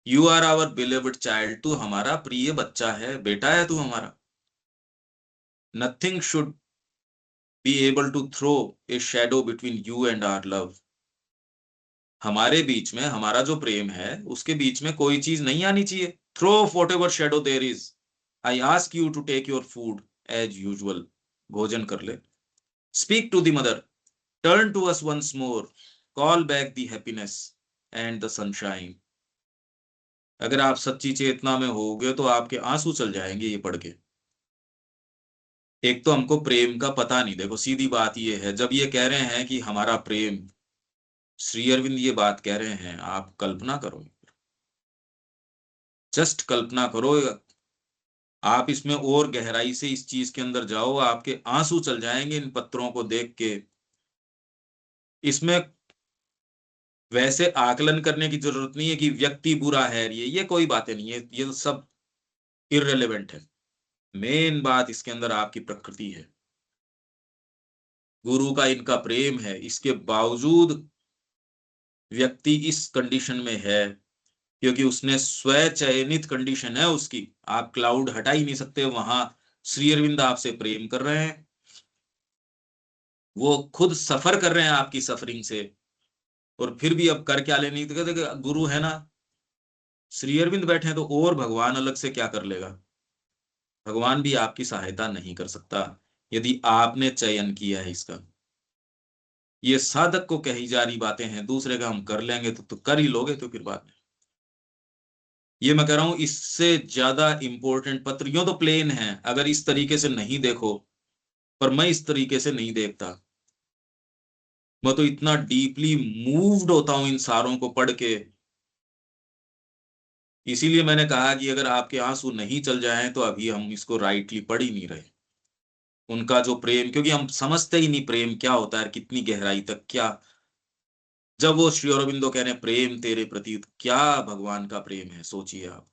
You are our beloved child, तू हमारा प्रिय बच्चा है, बेटा है तू हमारा। Nothing should be able to throw a shadow between you and our love. हमारे बीच में, हमारा जो प्रेम है उसके बीच में कोई चीज नहीं आनी चाहिए। Throw off whatever shadow there is. I ask you to take your food as usual. भोजन कर ले। Speak to the mother, turn to us once more, call back the happiness and the sunshine. अगर आप सच्ची चेतना में होगे तो आपके आंसू चल जाएंगे ये पढ़ के। एक तो हमको प्रेम का पता नहीं। देखो सीधी बात ये है, जब ये कह रहे हैं कि हमारा प्रेम, श्री अरविंद ये बात कह रहे हैं, आप कल्पना करो, जस्ट कल्पना करो। आप इसमें और गहराई से इस चीज के अंदर जाओ, आपके आंसू चल जाएंगे इन पत्रों को देख के। इसमें वैसे आकलन करने की जरूरत नहीं है कि व्यक्ति बुरा है, ये कोई बातें नहीं है, ये सब इररिलेवेंट है। मेन बात इसके अंदर आपकी प्रकृति है, गुरु का इनका प्रेम है, इसके बावजूद व्यक्ति इस कंडीशन में है क्योंकि उसने स्व चयनित कंडीशन है उसकी। आप क्लाउड हटा ही नहीं सकते, वहां श्री अरविंद आपसे प्रेम कर रहे हैं, वो खुद सफर कर रहे हैं आपकी सफरिंग से, और फिर भी अब कर क्या लेनी, तो कहते गुरु है ना, श्री अरविंद बैठे हैं, तो और भगवान अलग से क्या कर लेगा। भगवान भी आपकी सहायता नहीं कर सकता यदि आपने चयन किया है इसका। ये साधक को कही जा रही बातें हैं, दूसरे का हम कर लेंगे तो कर ही लोगे तो फिर बाद में। ये मैं कह रहा हूं, इससे ज्यादा इंपॉर्टेंट पत्र, यूं तो प्लेन है, अगर इस तरीके से नहीं देखो, पर मैं इस तरीके से नहीं देखता। मैं तो इतना डीपली मूव्ड होता हूं इन सारों को पढ़ के। इसीलिए मैंने कहा कि अगर आपके आंसू नहीं चल जाएं तो अभी हम इसको राइटली पढ़ ही नहीं रहे। उनका जो प्रेम, क्योंकि हम समझते ही नहीं प्रेम क्या होता है, कितनी गहराई तक क्या। जब वो श्री अरविंदो कह रहे हैं प्रेम तेरे प्रति, तो क्या भगवान का प्रेम है, सोचिए आप।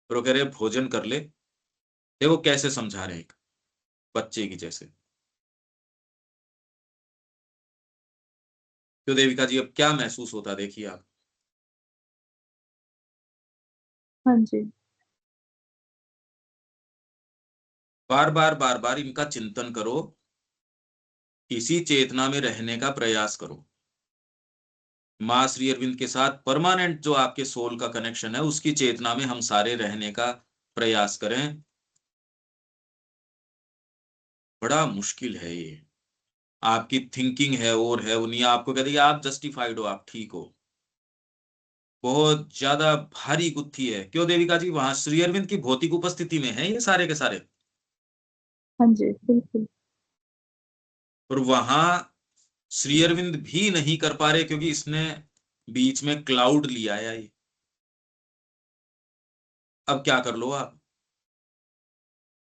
फिर वो कह रहे हैं भोजन कर ले, देखो कैसे समझा रहे हैं, एक बच्चे की जैसे। तो देविका जी अब क्या महसूस होता है, देखिए आप। हाँ जी। बार बार इनका चिंतन करो, इसी चेतना में रहने का प्रयास करो। माँ श्री अरविंद के साथ परमानेंट जो आपके सोल का कनेक्शन है, उसकी चेतना में हम सारे रहने का प्रयास करें। बड़ा मुश्किल है ये, आपकी थिंकिंग है और है वो नहीं, आपको कहते हैं आप जस्टिफाइड हो, आप ठीक हो। बहुत ज्यादा भारी गुत्थी है, क्यों देविका जी, वहां श्री अरविंद की भौतिक उपस्थिति में है ये सारे के सारे। हाँ जी बिल्कुल। और वहां श्री अरविंद भी नहीं कर पा रहे, क्योंकि इसने बीच में क्लाउड लिया है ये। अब क्या कर लो आप।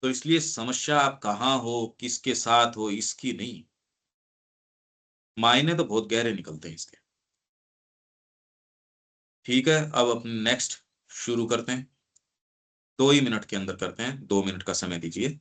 तो इसलिए समस्या आप कहाँ हो, किसके साथ हो, इसकी नहीं, मायने तो बहुत गहरे निकलते हैं इसके। ठीक है, अब अपने नेक्स्ट शुरू करते हैं। 2 ही मिनट के अंदर करते हैं, 2 मिनट का समय दीजिए।